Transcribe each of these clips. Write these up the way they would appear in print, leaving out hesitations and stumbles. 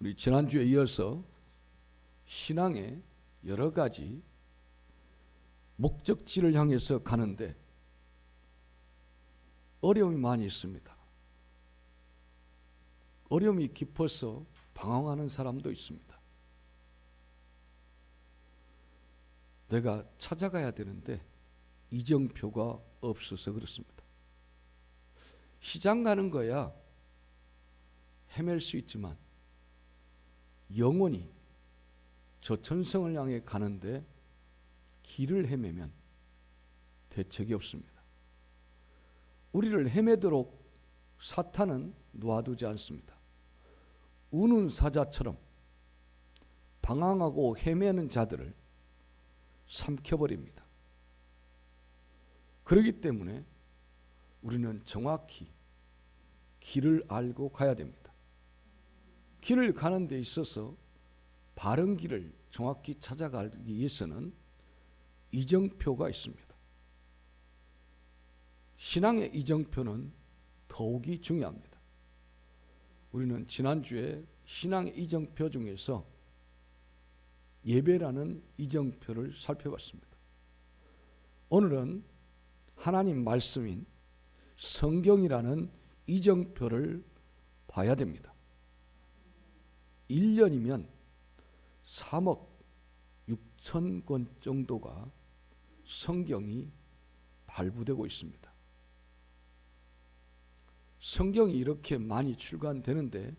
우리 지난주에 이어서 신앙의 여러 가지 목적지를 향해서 가는데 어려움이 많이 있습니다. 어려움이 깊어서 방황하는 사람도 있습니다. 내가 찾아가야 되는데 이정표가 없어서 그렇습니다. 시장 가는 거야 헤맬 수 있지만 영원히 저 천성을 향해 가는데 길을 헤매면 대책이 없습니다. 우리를 헤매도록 사탄은 놔두지 않습니다. 우는 사자처럼 방황하고 헤매는 자들을 삼켜버립니다. 그렇기 때문에 우리는 정확히 길을 알고 가야 됩니다. 길을 가는 데 있어서 바른 길을 정확히 찾아가기 위해서는 이정표가 있습니다. 신앙의 이정표는 더욱이 중요합니다. 우리는 지난주에 신앙의 이정표 중에서 예배라는 이정표를 살펴봤습니다. 오늘은 하나님 말씀인 성경이라는 이정표를 봐야 됩니다. 1년이면 3억 6천 권 정도가 성경이 발부되고 있습니다. 성경이 이렇게 많이 출간되는데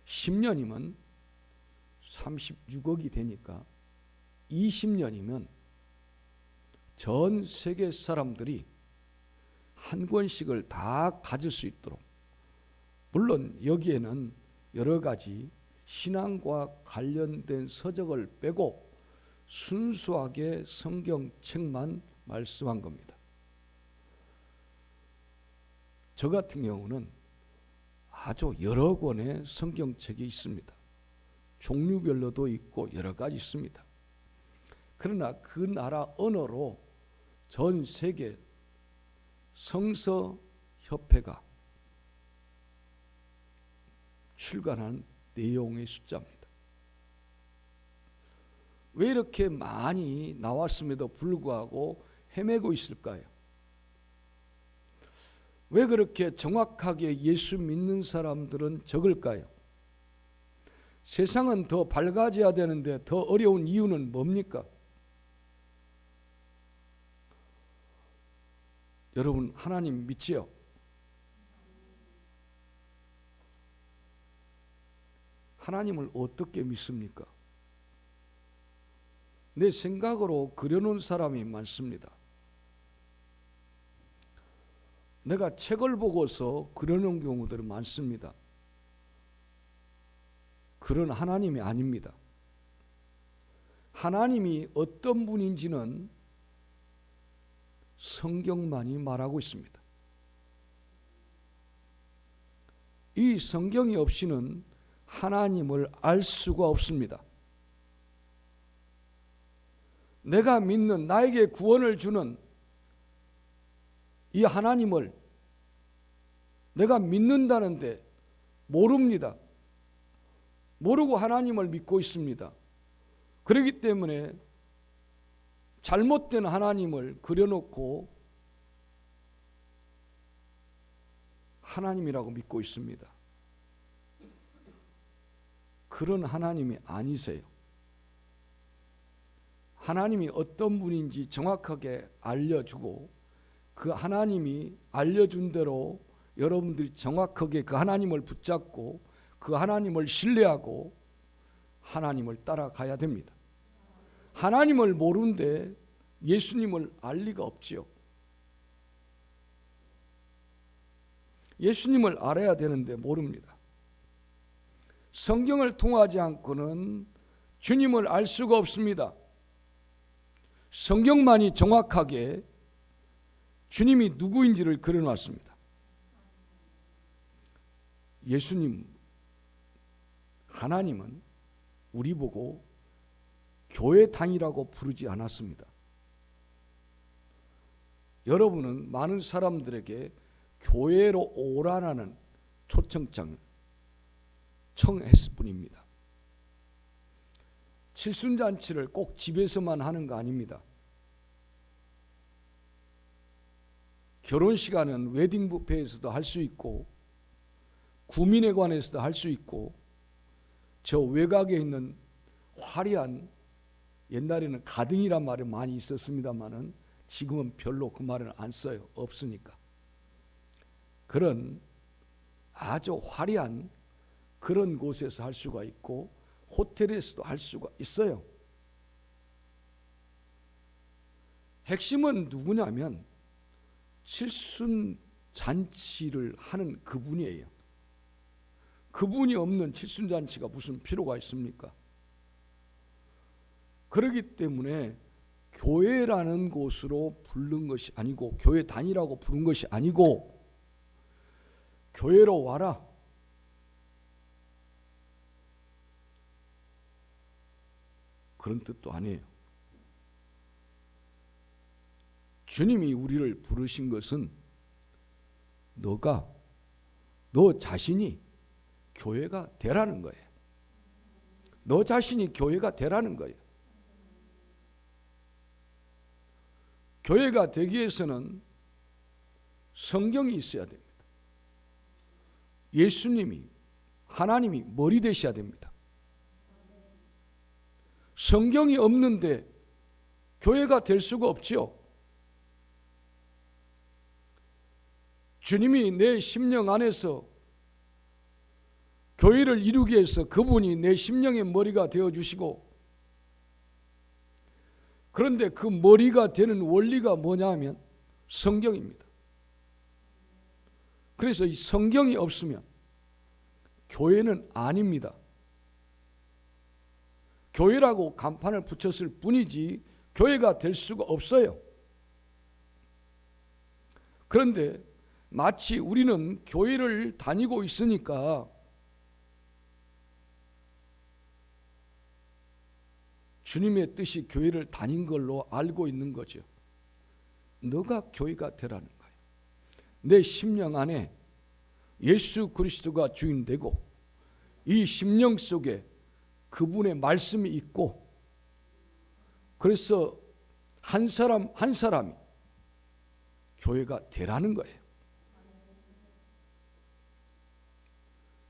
10년이면 36억이 되니까 20년이면 전 세계 사람들이 한 권씩을 다 가질 수 있도록, 물론 여기에는 여러 가지 신앙과 관련된 서적을 빼고 순수하게 성경책만 말씀한 겁니다. 저 같은 경우는 아주 여러 권의 성경책이 있습니다. 종류별로도 있고 여러 가지 있습니다. 그러나 그 나라 언어로 전 세계 성서협회가 출간한 내용의 숫자입니다. 왜 이렇게 많이 나왔음에도 불구하고 헤매고 있을까요? 왜 그렇게 정확하게 예수 믿는 사람들은 적을까요? 세상은 더 밝아져야 되는데 더 어려운 이유는 뭡니까? 여러분, 하나님 믿지요? 하나님을 어떻게 믿습니까? 내 생각으로 그려놓은 사람이 많습니다. 내가 책을 보고서 그려놓은 경우들이 많습니다. 그런 하나님이 아닙니다. 하나님이 어떤 분인지는 성경만이 말하고 있습니다. 이 성경이 없이는 하나님을 알 수가 없습니다. 내가 믿는, 나에게 구원을 주는 이 하나님을 내가 믿는다는데 모릅니다. 모르고 하나님을 믿고 있습니다. 그렇기 때문에 잘못된 하나님을 그려놓고 하나님이라고 믿고 있습니다. 그런 하나님이 아니세요. 하나님이 어떤 분인지 정확하게 알려주고 그 하나님이 알려준 대로 여러분들이 정확하게 그 하나님을 붙잡고 그 하나님을 신뢰하고 하나님을 따라가야 됩니다. 하나님을 모르는데 예수님을 알 리가 없지요. 예수님을 알아야 되는데 모릅니다. 성경을 통하지 않고는 주님을 알 수가 없습니다. 성경만이 정확하게 주님이 누구인지를 그려놨습니다. 예수님, 하나님은 우리 보고 교회 다니라고 부르지 않았습니다. 여러분은 많은 사람들에게 교회로 오라는 초청장을 청했을 뿐입니다. 칠순잔치를 꼭 집에서만 하는 거 아닙니다. 결혼식하는 웨딩 뷔페에서도 할 수 있고, 구민회관에서도 할 수 있고, 저 외곽에 있는 화려한, 옛날에는 가등이란 말이 많이 있었습니다만은 지금은 별로 그 말은 안 써요. 없으니까. 그런 아주 화려한 그런 곳에서 할 수가 있고, 호텔에서도 할 수가 있어요. 핵심은 누구냐면 칠순 잔치를 하는 그분이에요. 그분이 없는 칠순 잔치가 무슨 필요가 있습니까? 그렇기 때문에 교회라는 곳으로 부른 것이 아니고, 교회 다니라고 부른 것이 아니고, 교회로 와라. 그런 뜻도 아니에요. 주님이 우리를 부르신 것은 너 자신이 교회가 되라는 거예요. 너 자신이 교회가 되라는 거예요. 교회가 되기 위해서는 성경이 있어야 됩니다. 예수님이, 하나님이 머리 되셔야 됩니다. 성경이 없는데 교회가 될 수가 없지요. 주님이 내 심령 안에서 교회를 이루기 위해서 그분이 내 심령의 머리가 되어주시고, 그런데 그 머리가 되는 원리가 뭐냐 하면 성경입니다. 그래서 이 성경이 없으면 교회는 아닙니다. 교회라고 간판을 붙였을 뿐이지 교회가 될 수가 없어요. 그런데 마치 우리는 교회를 다니고 있으니까 주님의 뜻이 교회를 다닌 걸로 알고 있는 거죠. 너가 교회가 되라는 거예요. 내 심령 안에 예수 그리스도가 주인 되고, 이 심령 속에 그분의 말씀이 있고, 그래서 한 사람 한 사람이 교회가 되라는 거예요.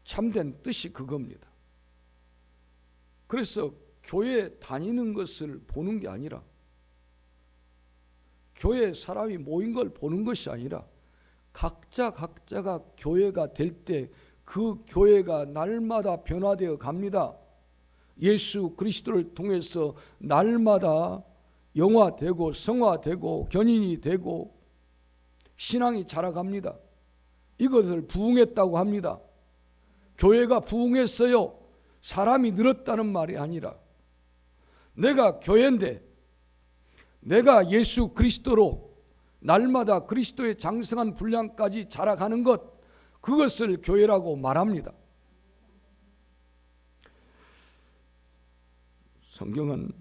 참된 뜻이 그겁니다. 그래서 교회 다니는 것을 보는 게 아니라, 교회 사람이 모인 걸 보는 것이 아니라, 각자가 교회가 될 때 그 교회가 날마다 변화되어 갑니다. 예수 그리스도를 통해서 날마다 영화되고 성화되고 견인이 되고 신앙이 자라갑니다. 이것을 부흥했다고 합니다. 교회가 부흥했어요. 사람이 늘었다는 말이 아니라, 내가 교회인데 내가 예수 그리스도로 날마다 그리스도의 장성한 분량까지 자라가는 것, 그것을 교회라고 말합니다. 성경은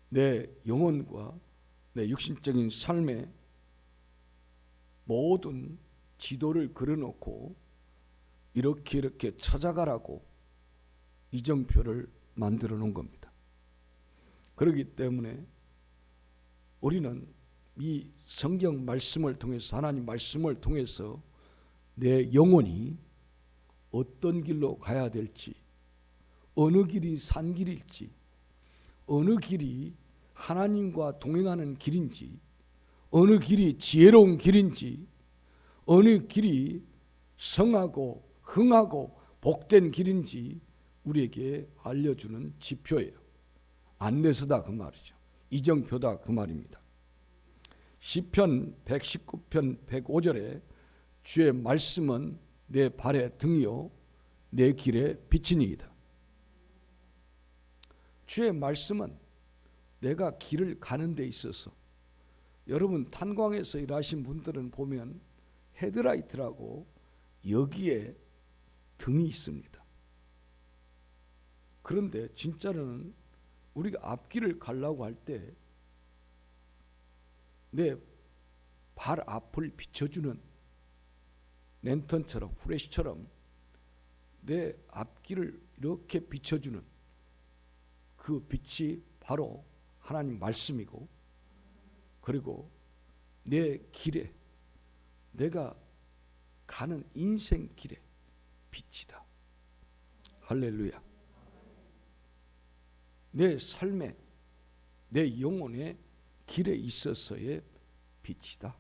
내 영혼과 내 육신적인 삶의 모든 지도를 그려놓고 이렇게 찾아가라고 이정표를 만들어 놓은 겁니다. 그렇기 때문에 우리는 이 성경 말씀을 통해서, 하나님 말씀을 통해서 내 영혼이 어떤 길로 가야 될지, 어느 길이 산 길일지, 어느 길이 하나님과 동행하는 길인지, 어느 길이 지혜로운 길인지, 어느 길이 성하고 흥하고 복된 길인지 우리에게 알려주는 지표예요. 안내서다 그 말이죠. 이정표다 그 말입니다. 시편 119편 105절에 주의 말씀은 내 발의 등이요 내 길의 빛이니이다. 주의 말씀은 내가 길을 가는 데 있어서, 여러분 탄광에서 일하신 분들은 보면 헤드라이트라고 여기에 등이 있습니다. 그런데 진짜로는 우리가 앞길을 가려고 할 때 내 발 앞을 비춰주는 랜턴처럼 후레쉬처럼 내 앞길을 이렇게 비춰주는 그 빛이 바로 하나님 말씀이고, 그리고 내 길에, 내가 가는 인생 길에 빛이다. 할렐루야. 내 삶에, 내 영혼의 길에 있어서의 빛이다.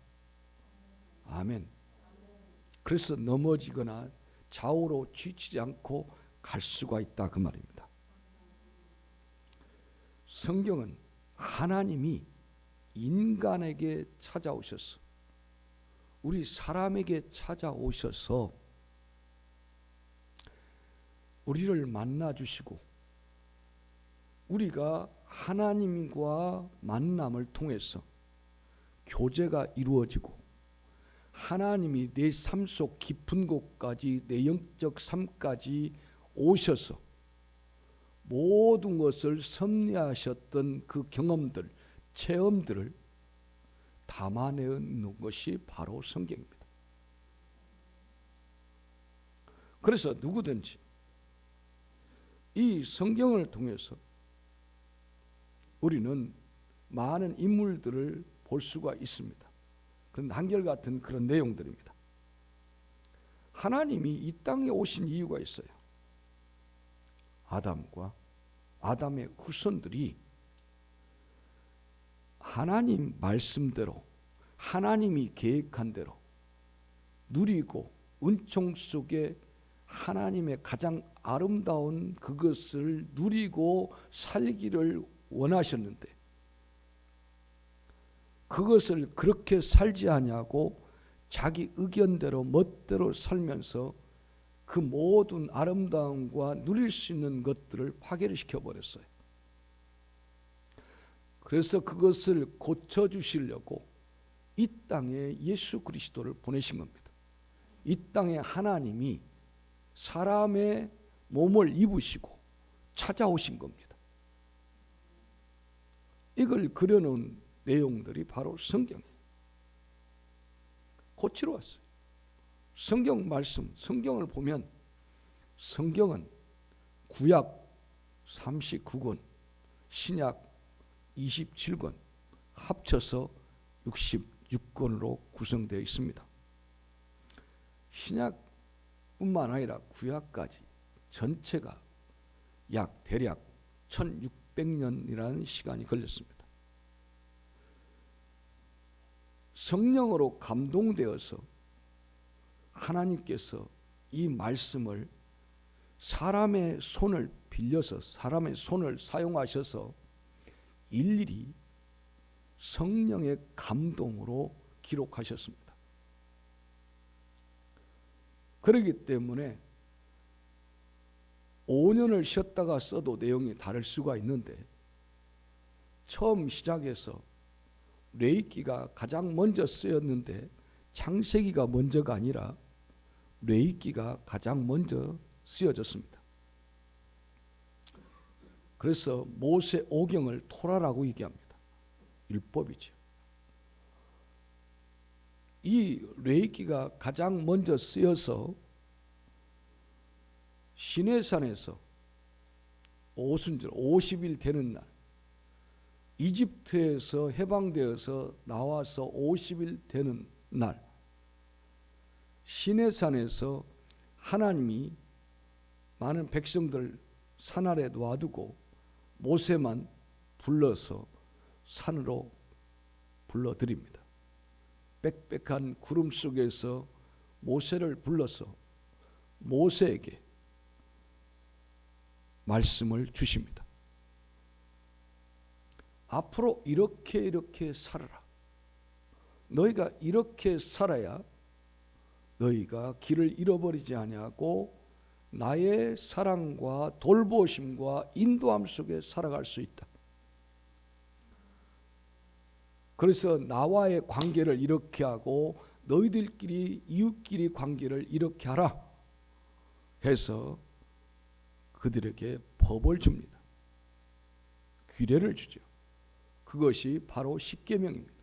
아멘. 그래서 넘어지거나 좌우로 치치지 않고 갈 수가 있다, 그 말입니다. 성경은 하나님이 인간에게 찾아오셔서, 우리 사람에게 찾아오셔서 우리를 만나 주시고, 우리가 하나님과 만남을 통해서 교제가 이루어지고, 하나님이 내 삶 속 깊은 곳까지, 내 영적 삶까지 오셔서 모든 것을 섭리하셨던 그 경험들, 체험들을 담아내는 것이 바로 성경입니다. 그래서 누구든지 이 성경을 통해서 우리는 많은 인물들을 볼 수가 있습니다. 그런 한결같은 그런 내용들입니다. 하나님이 이 땅에 오신 이유가 있어요. 아담과 아담의 후손들이 하나님 말씀대로, 하나님이 계획한 대로 누리고 은총 속에 하나님의 가장 아름다운 그것을 누리고 살기를 원하셨는데, 그것을 그렇게 살지 아니하고 자기 의견대로 멋대로 살면서 그 모든 아름다움과 누릴 수 있는 것들을 파괴를 시켜버렸어요. 그래서 그것을 고쳐주시려고 이 땅에 예수 그리스도를 보내신 겁니다. 이 땅에 하나님이 사람의 몸을 입으시고 찾아오신 겁니다. 이걸 그려놓은 내용들이 바로 성경이에요. 고치러 왔어요. 성경 말씀, 성경을 보면 성경은 구약 39권, 신약 27권 합쳐서 66권으로 구성되어 있습니다. 신약뿐만 아니라 구약까지 전체가 약 대략 1600년이라는 시간이 걸렸습니다. 성령으로 감동되어서 하나님께서 이 말씀을 사람의 손을 빌려서, 사람의 손을 사용하셔서 일일이 성령의 감동으로 기록하셨습니다. 그렇기 때문에 5년을 쉬었다가 써도 내용이 다를 수가 있는데, 처음 시작해서 레위기가 가장 먼저 쓰였는데 창세기가 먼저가 아니라 레위기가 가장 먼저 쓰여졌습니다. 그래서 모세 오경을 토라라고 얘기합니다. 율법이죠. 이 레위기가 가장 먼저 쓰여서 시내산에서 오순절 50일 되는 날, 이집트에서 해방되어서 나와서 50일 되는 날, 시내산에서 하나님이 많은 백성들 산 아래 놔두고 모세만 불러서 산으로 불러드립니다. 빽빽한 구름 속에서 모세를 불러서 모세에게 말씀을 주십니다. 앞으로 이렇게 살아라. 너희가 이렇게 살아야 너희가 길을 잃어버리지 아니하고 나의 사랑과 돌보심과 인도함 속에 살아갈 수 있다. 그래서 나와의 관계를 이렇게 하고 너희들끼리 이웃끼리 관계를 이렇게 하라 해서 그들에게 법을 줍니다. 규례를 주죠. 그것이 바로 십계명입니다.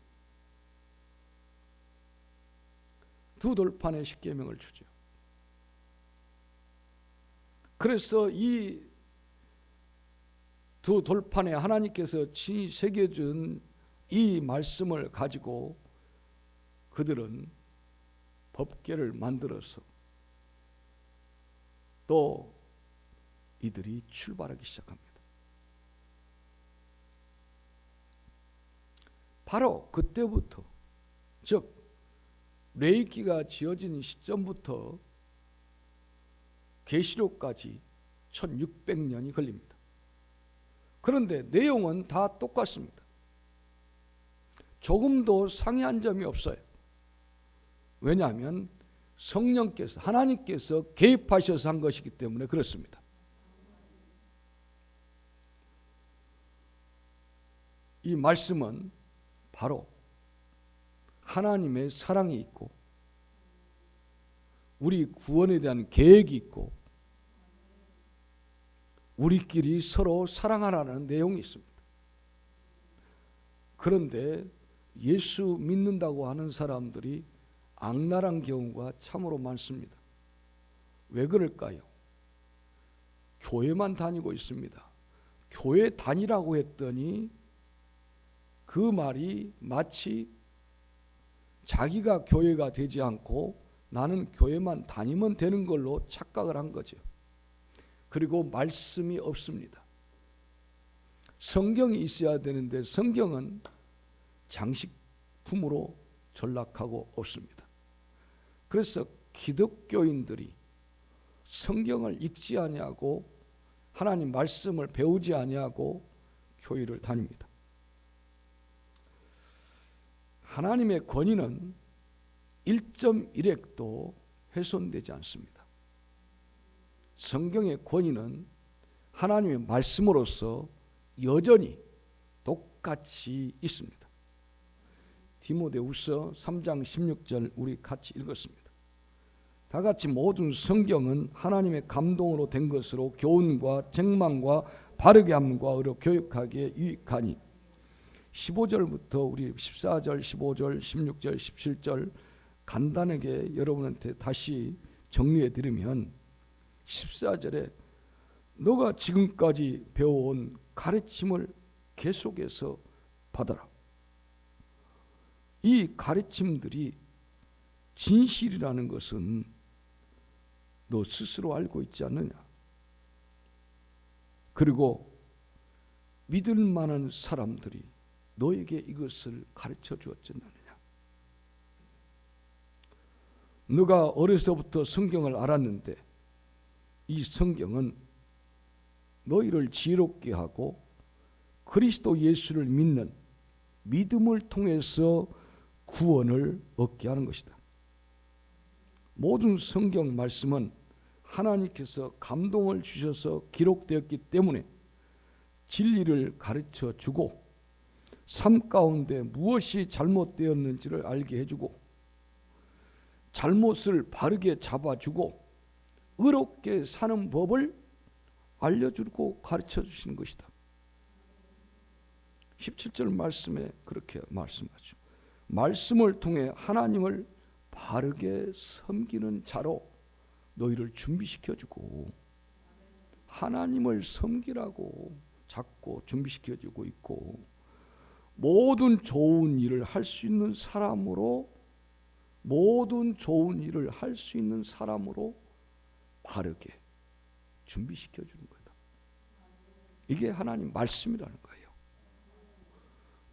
두 돌판에 십계명을 주죠. 그래서 이 두 돌판에 하나님께서 친히 새겨준 이 말씀을 가지고 그들은 법궤를 만들어서 또 이들이 출발하기 시작합니다. 바로 그때부터, 즉 레위기가 지어진 시점부터 계시록까지 1600년이 걸립니다. 그런데 내용은 다 똑같습니다. 조금도 상이한 점이 없어요. 왜냐하면 성령께서, 하나님께서 개입하셔서 한 것이기 때문에 그렇습니다. 이 말씀은 바로 하나님의 사랑이 있고 우리 구원에 대한 계획이 있고 우리끼리 서로 사랑하라는 내용이 있습니다. 그런데 예수 믿는다고 하는 사람들이 악랄한 경우가 참으로 많습니다. 왜 그럴까요? 교회만 다니고 있습니다. 교회 다니라고 했더니 그 말이 마치 자기가 교회가 되지 않고 나는 교회만 다니면 되는 걸로 착각을 한 거죠. 그리고 말씀이 없습니다. 성경이 있어야 되는데 성경은 장식품으로 전락하고 없습니다. 그래서 기독교인들이 성경을 읽지 아니하고 하나님 말씀을 배우지 아니하고 교회를 다닙니다. 하나님의 권위는 1.1핵도 훼손되지 않습니다. 성경의 권위는 하나님의 말씀으로서 여전히 똑같이 있습니다. 디모데후서 3장 16절 우리 같이 읽었습니다. 다 같이 모든 성경은 하나님의 감동으로 된 것으로 교훈과 책망과 바르게 함과 의로 교육하기에 유익하니 15절부터 우리 14절, 15절, 16절, 17절 간단하게 여러분한테 다시 정리해 드리면 14절에 너가 지금까지 배워온 가르침을 계속해서 받아라. 이 가르침들이 진실이라는 것은 너 스스로 알고 있지 않느냐? 그리고 믿을 만한 사람들이 너에게 이것을 가르쳐 주었지 않느냐? 너가 어려서부터 성경을 알았는데 이 성경은 너희를 지혜롭게 하고 그리스도 예수를 믿는 믿음을 통해서 구원을 얻게 하는 것이다. 모든 성경 말씀은 하나님께서 감동을 주셔서 기록되었기 때문에 진리를 가르쳐 주고 삶 가운데 무엇이 잘못되었는지를 알게 해주고 잘못을 바르게 잡아주고 의롭게 사는 법을 알려주고 가르쳐 주시는 것이다. 17절 말씀에 그렇게 말씀하죠. 말씀을 통해 하나님을 바르게 섬기는 자로 너희를 준비시켜주고 하나님을 섬기라고 자꾸 준비시켜주고 있고 모든 좋은 일을 할 수 있는 사람으로 모든 좋은 일을 할 수 있는 사람으로 바르게 준비시켜주는 거다. 이게 하나님 말씀이라는 거예요.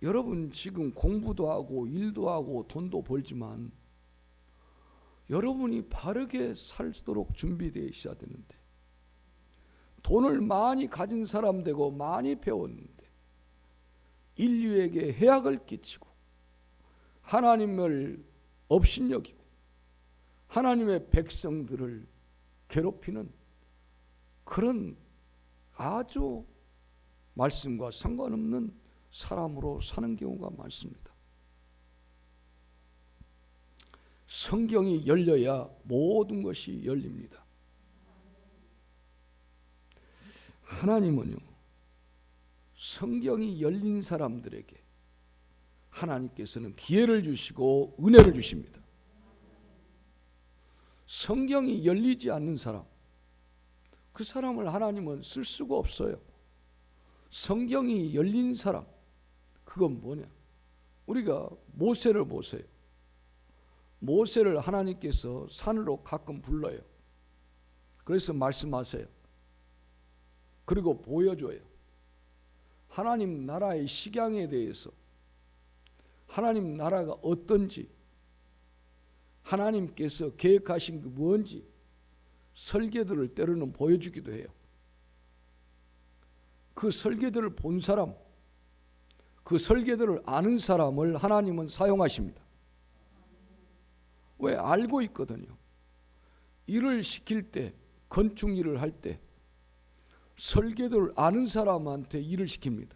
여러분 지금 공부도 하고 일도 하고 돈도 벌지만 여러분이 바르게 살도록 준비되어 있어야 되는데 돈을 많이 가진 사람 되고 많이 배웠는데 인류에게 해악을 끼치고 하나님을 업신여기고 하나님의 백성들을 괴롭히는 그런 아주 말씀과 상관없는 사람으로 사는 경우가 많습니다. 성경이 열려야 모든 것이 열립니다. 하나님은요, 성경이 열린 사람들에게 하나님께서는 기회를 주시고 은혜를 주십니다. 성경이 열리지 않는 사람, 그 사람을 하나님은 쓸 수가 없어요. 성경이 열린 사람, 그건 뭐냐? 우리가 모세를 보세요. 모세를 하나님께서 산으로 가끔 불러요. 그래서 말씀하세요. 그리고 보여줘요. 하나님 나라의 식양에 대해서, 하나님 나라가 어떤지, 하나님께서 계획하신 게 뭔지 설계도를 때로는 보여주기도 해요. 그 설계도를 본 사람, 그 설계도를 아는 사람을 하나님은 사용하십니다. 왜? 알고 있거든요. 일을 시킬 때, 건축 일을 할 때 설계도를 아는 사람한테 일을 시킵니다.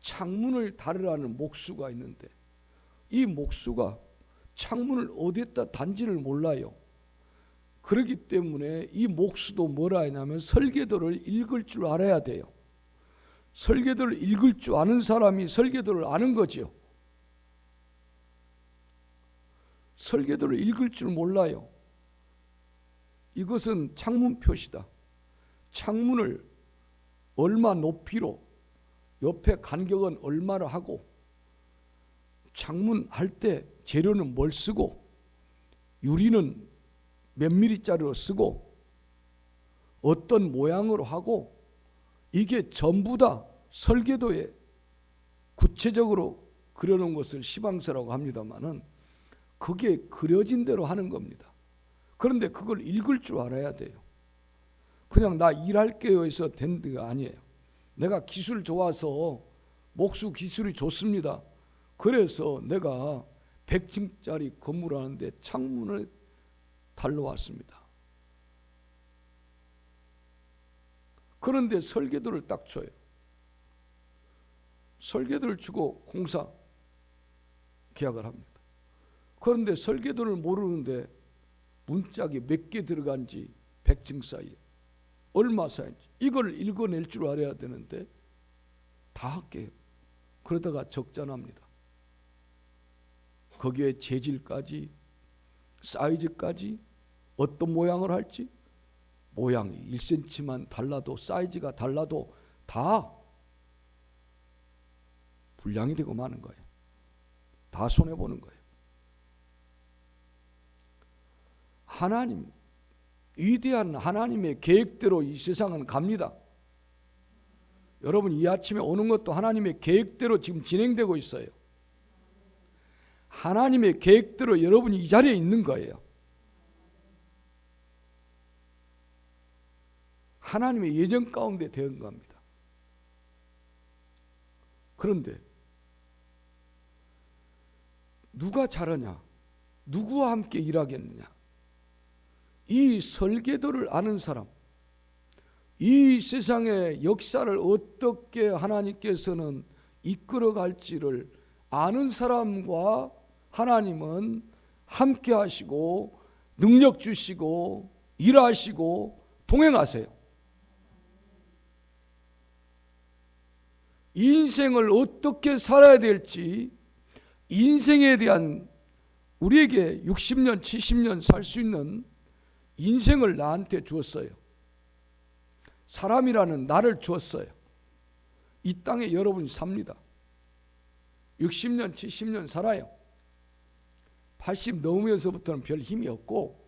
창문을 다르라는 목수가 있는데 이 목수가 창문을 어디에다 단지를 몰라요. 그렇기 때문에 이 목수도 뭐라 하냐면 설계도를 읽을 줄 알아야 돼요. 설계도를 읽을 줄 아는 사람이 설계도를 아는 거죠. 설계도를 읽을 줄 몰라요. 이것은 창문 표시다. 창문을 얼마 높이로, 옆에 간격은 얼마를 하고, 창문 할 때 재료는 뭘 쓰고, 유리는 몇 미리짜리로 쓰고, 어떤 모양으로 하고, 이게 전부 다 설계도에 구체적으로 그려놓은 것을 시방서라고 합니다마는 그게 그려진 대로 하는 겁니다. 그런데 그걸 읽을 줄 알아야 돼요. 그냥 나 일할게요 해서 된 데가 아니에요. 내가 기술 좋아서 목수 기술이 좋습니다. 그래서 내가 100층짜리 건물 하는데 창문을 달러왔습니다. 그런데 설계도를 딱 줘요. 설계도를 주고 공사 계약을 합니다. 그런데 설계도를 모르는데 문짝이 몇 개 들어간지 100층 사이에 얼마 사이인지 이걸 읽어낼 줄 알아야 되는데 다 할게요. 그러다가 적잖합니다. 거기에 재질까지, 사이즈까지, 어떤 모양을 할지, 모양이 1cm만 달라도, 사이즈가 달라도 다 불량이 되고 마는 거예요. 다 손해보는 거예요. 하나님, 위대한 하나님의 계획대로 이 세상은 갑니다. 여러분, 이 아침에 오는 것도 하나님의 계획대로 지금 진행되고 있어요. 하나님의 계획대로 여러분이 이 자리에 있는 거예요. 하나님의 예정 가운데 된 겁니다. 그런데 누가 잘하냐? 누구와 함께 일하겠느냐? 이 설계도를 아는 사람, 이 세상의 역사를 어떻게 하나님께서는 이끌어갈지를 아는 사람과 하나님은 함께 하시고 능력 주시고 일하시고 동행하세요. 인생을 어떻게 살아야 될지, 인생에 대한 우리에게 60년, 70년 살 수 있는 인생을 나한테 주었어요. 사람이라는 나를 주었어요. 이 땅에 여러분이 삽니다. 60년, 70년 살아요. 80 넘으면서부터는 별 힘이 없고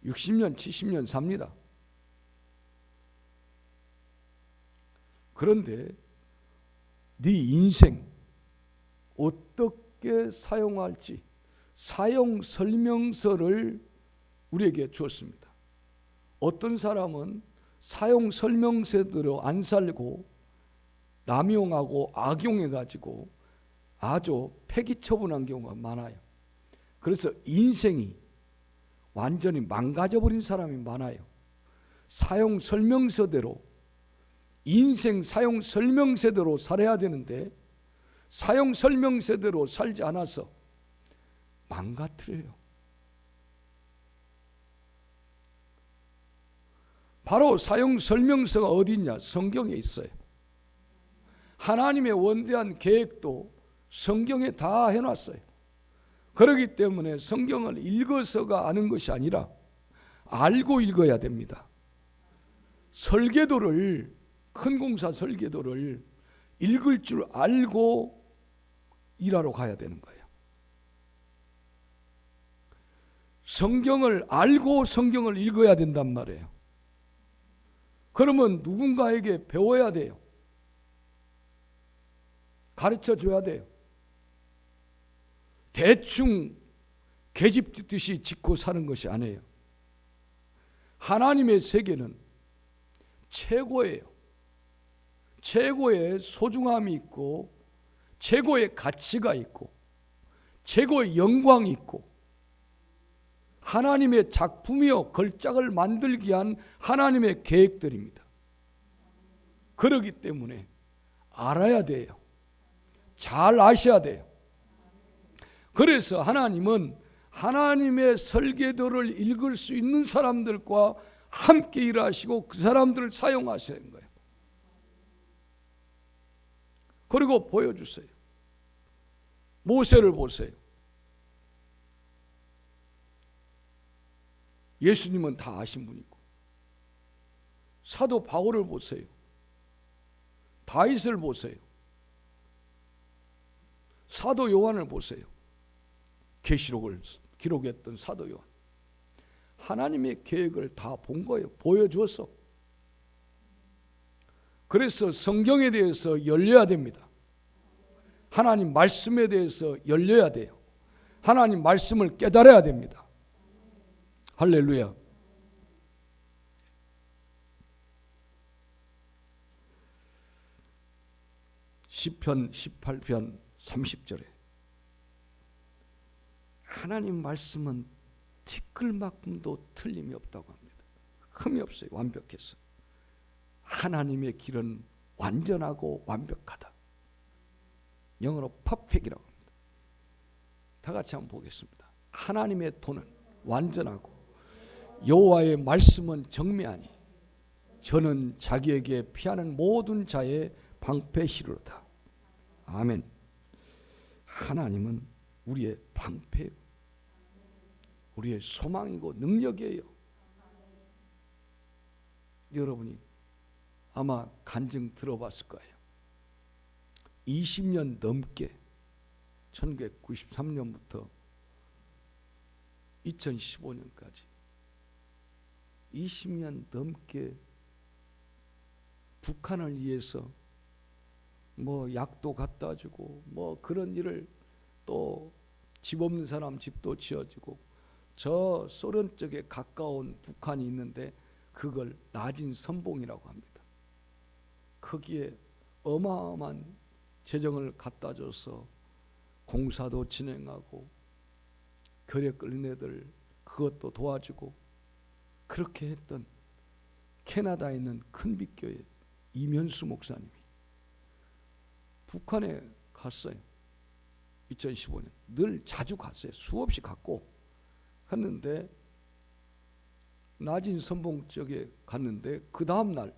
60년, 70년 삽니다. 그런데 네 인생 어떻게 사용할지 사용 설명서를 우리에게 주었습니다. 어떤 사람은 사용 설명서대로 안 살고 남용하고 악용해가지고 아주 폐기처분한 경우가 많아요. 그래서 인생이 완전히 망가져버린 사람이 많아요. 사용 설명서대로, 인생 사용 설명서대로 살아야 되는데 사용 설명서대로 살지 않아서 망가뜨려요. 바로 사용 설명서가 어디 있냐? 성경에 있어요. 하나님의 원대한 계획도 성경에 다 해놨어요. 그렇기 때문에 성경을 읽어서가 아는 것이 아니라 알고 읽어야 됩니다. 설계도를, 큰 공사 설계도를 읽을 줄 알고 일하러 가야 되는 거예요. 성경을 알고 성경을 읽어야 된단 말이에요. 그러면 누군가에게 배워야 돼요. 가르쳐 줘야 돼요. 대충 계집듯이 짓고 사는 것이 아니에요. 하나님의 세계는 최고예요. 최고의 소중함이 있고, 최고의 가치가 있고, 최고의 영광이 있고, 하나님의 작품이요 걸작을 만들기 위한 하나님의 계획들입니다. 그렇기 때문에 알아야 돼요. 잘 아셔야 돼요. 그래서 하나님은 하나님의 설계도를 읽을 수 있는 사람들과 함께 일하시고 그 사람들을 사용하시는 거예요. 그리고 보여주세요. 모세를 보세요. 예수님은 다 아신 분이고, 사도 바울을 보세요. 다윗을 보세요. 사도 요한을 보세요. 계시록을 기록했던 사도 요한. 하나님의 계획을 다 본 거예요. 보여줘서. 그래서 성경에 대해서 열려야 됩니다. 하나님 말씀에 대해서 열려야 돼요. 하나님 말씀을 깨달아야 됩니다. 할렐루야. 시편 18편 30절에 하나님 말씀은 티끌만큼도 틀림이 없다고 합니다. 흠이 없어요. 완벽해서. 하나님의 길은 완전하고 완벽하다. 영어로 퍼펙이라고 합니다. 다 같이 한번 보겠습니다. 하나님의 도는 완전하고 여호와의 말씀은 정매하니 저는 자기에게 피하는 모든 자의 방패시로다. 아멘. 하나님은 우리의 방패예요. 우리의 소망이고 능력이에요. 여러분이 아마 간증 들어봤을 거예요. 20년 넘게 1993년부터 2015년까지 20년 넘게 북한을 위해서 뭐 약도 갖다 주고 뭐 그런 일을, 또 집 없는 사람 집도 지어주고, 저 소련 쪽에 가까운 북한이 있는데 그걸 나진 선봉이라고 합니다. 거기에 어마어마한 재정을 갖다 줘서 공사도 진행하고 결핵 걸린 애들 그것도 도와주고 그렇게 했던 캐나다에 있는 큰빛교회 이면수 목사님이 북한에 갔어요. 2015년. 늘 자주 갔어요. 수없이 갔고 했는데 나진 선봉 쪽에 갔는데 그 다음 날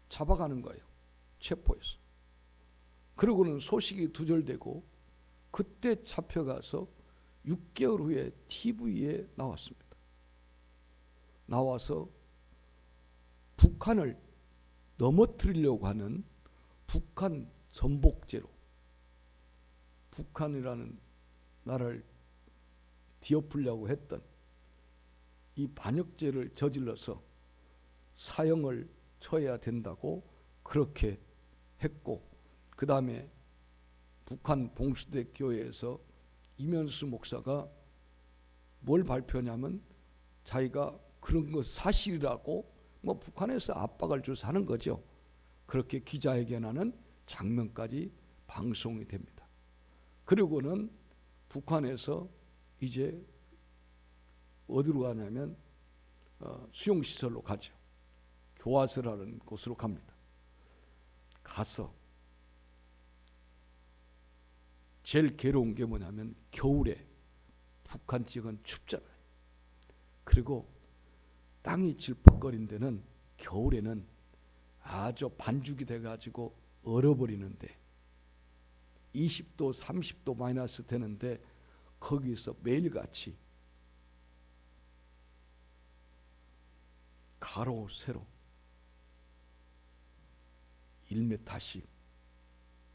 잡아가는 거예요. 체포해서. 그러고는 소식이 두절되고 그때 잡혀가서 6개월 후에 TV에 나왔습니다. 나와서 북한을 넘어뜨리려고 하는 북한 전복제로, 북한이라는 나라를 뒤엎으려고 했던 이 반역죄를 저질러서 사형을 처해야 된다고 그렇게 했고, 그 다음에 북한 봉수대 교회에서 이면수 목사가 뭘 발표하냐면 자기가 그런 거 사실이라고 뭐 북한에서 압박을 줘서 하는 거죠. 그렇게 기자회견하는 장면까지 방송이 됩니다. 그리고는 북한에서 이제 어디로 가냐면 수용시설로 가죠. 교화서라는 곳으로 갑니다. 가서 제일 괴로운 게 뭐냐면 겨울에 북한 지역은 춥잖아요. 그리고 땅이 질퍽거린 데는 겨울에는 아주 반죽이 돼가지고 얼어버리는데 20도 30도 마이너스 되는데 거기서 매일같이 가로 세로 1m씩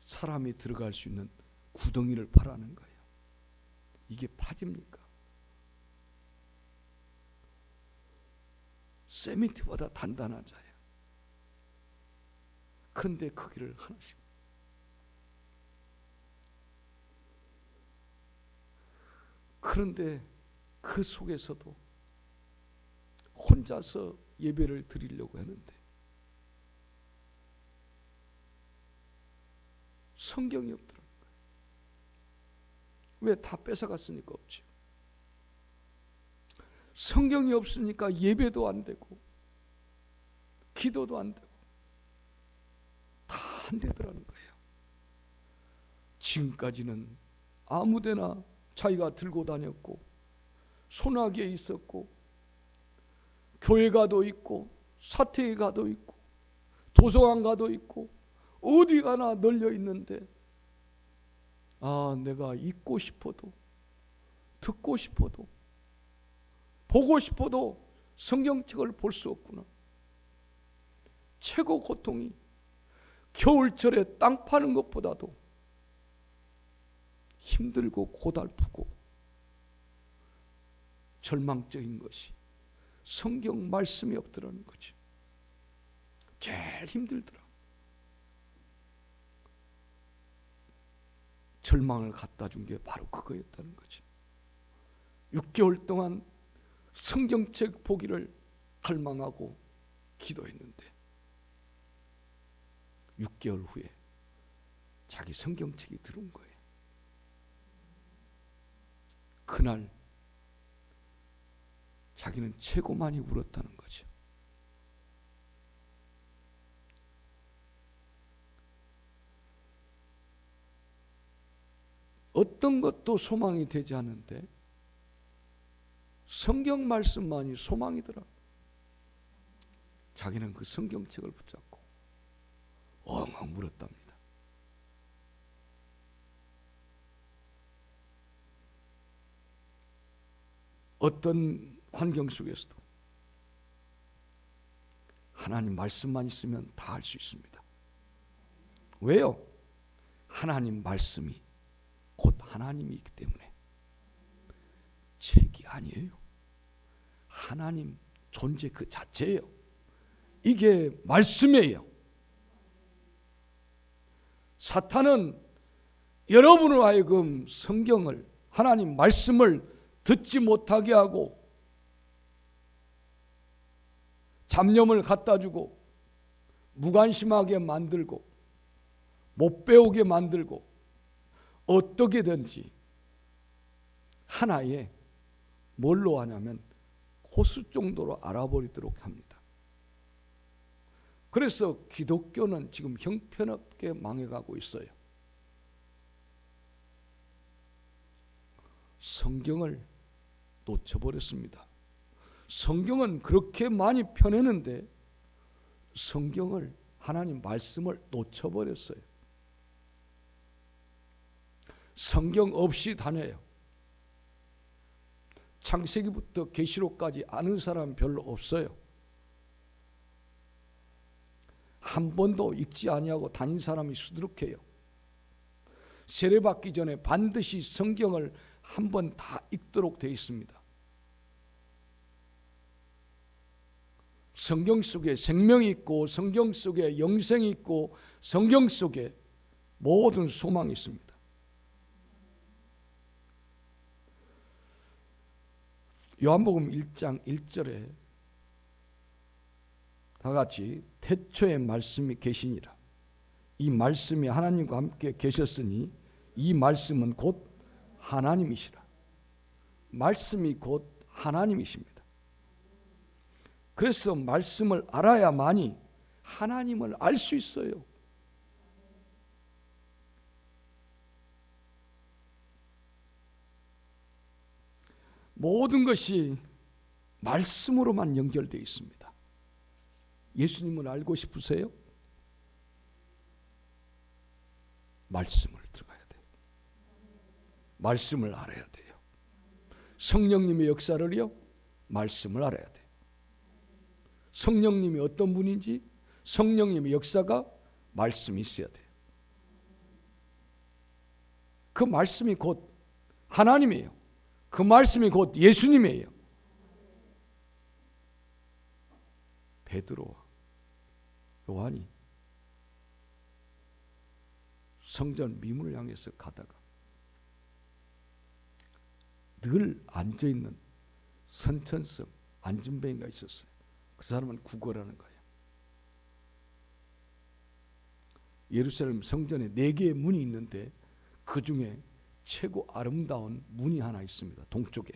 사람이 들어갈 수 있는 구덩이를 파라는 거예요. 이게 파집니까? 세미트보다 단단한 자예요. 그런데 크기를 하나씩. 그런데 그 속에서도 혼자서 예배를 드리려고 하는데 성경이 없더라는 거예요. 왜? 다 뺏어갔으니까 없죠. 성경이 없으니까 예배도 안 되고 기도도 안 되고 다 안 되더라는 거예요. 지금까지는 아무데나 자기가 들고 다녔고 소나기에 있었고 교회 가도 있고 사택에 가도 있고 도서관 가도 있고 어디 가나 널려 있는데 내가 읽고 싶어도 듣고 싶어도 보고 싶어도 성경책을 볼 수 없구나. 최고 고통이 겨울철에 땅 파는 것보다도 힘들고 고달프고 절망적인 것이 성경 말씀이 없더라는 거지. 제일 힘들더라. 절망을 갖다 준 게 바로 그거였다는 거지. 6개월 동안 성경책 보기를 갈망하고 기도했는데 6개월 후에 자기 성경책이 들어온 거예요. 그날 자기는 최고 많이 울었다는 거죠. 어떤 것도 소망이 되지 않는데 성경 말씀만이 소망이더라. 자기는 그 성경책을 붙잡고 엉엉 울었답니다. 어떤 환경 속에서도 하나님 말씀만 있으면 다 할 수 있습니다. 왜요? 하나님 말씀이 곧 하나님이기 때문에. 책이 아니에요. 하나님 존재 그 자체예요. 이게 말씀이에요. 사탄은 여러분을 하여금 성경을, 하나님 말씀을 듣지 못하게 하고 잡념을 갖다 주고 무관심하게 만들고 못 배우게 만들고 어떻게든지 하나의 뭘로 하냐면 고수 정도로 알아버리도록 합니다. 그래서 기독교는 지금 형편없게 망해가고 있어요. 성경을 놓쳐버렸습니다. 성경은 그렇게 많이 펴내는데 성경을, 하나님 말씀을 놓쳐버렸어요. 성경 없이 다녀요. 창세기부터 계시록까지 아는 사람 별로 없어요. 한 번도 읽지 아니하고 다닌 사람이 수두룩해요. 세례받기 전에 반드시 성경을 한 번 다 읽도록 되어 있습니다. 성경 속에 생명이 있고 성경 속에 영생이 있고 성경 속에 모든 소망이 있습니다. 요한복음 1장 1절에 다 같이 태초에 말씀이 계시니라. 이 말씀이 하나님과 함께 계셨으니 이 말씀은 곧 하나님이시라. 말씀이 곧 하나님이십니다. 그래서 말씀을 알아야만이 하나님을 알 수 있어요. 모든 것이 말씀으로만 연결되어 있습니다. 예수님을 알고 싶으세요? 말씀을 들어가야 돼요. 말씀을 알아야 돼요. 성령님의 역사를요, 말씀을 알아야 돼요. 성령님이 어떤 분인지, 성령님의 역사가 말씀이 있어야 돼요. 그 말씀이 곧 하나님이에요. 그 말씀이 곧 예수님이에요. 베드로와 요한이 성전 미문을 향해서 가다가 늘 앉아있는 선천성 안진뱅이가 있었어요. 그 사람은 구걸하는 거예요. 예루살렘 성전에 4개의 문이 있는데 그 중에 최고 아름다운 문이 하나 있습니다. 동쪽에.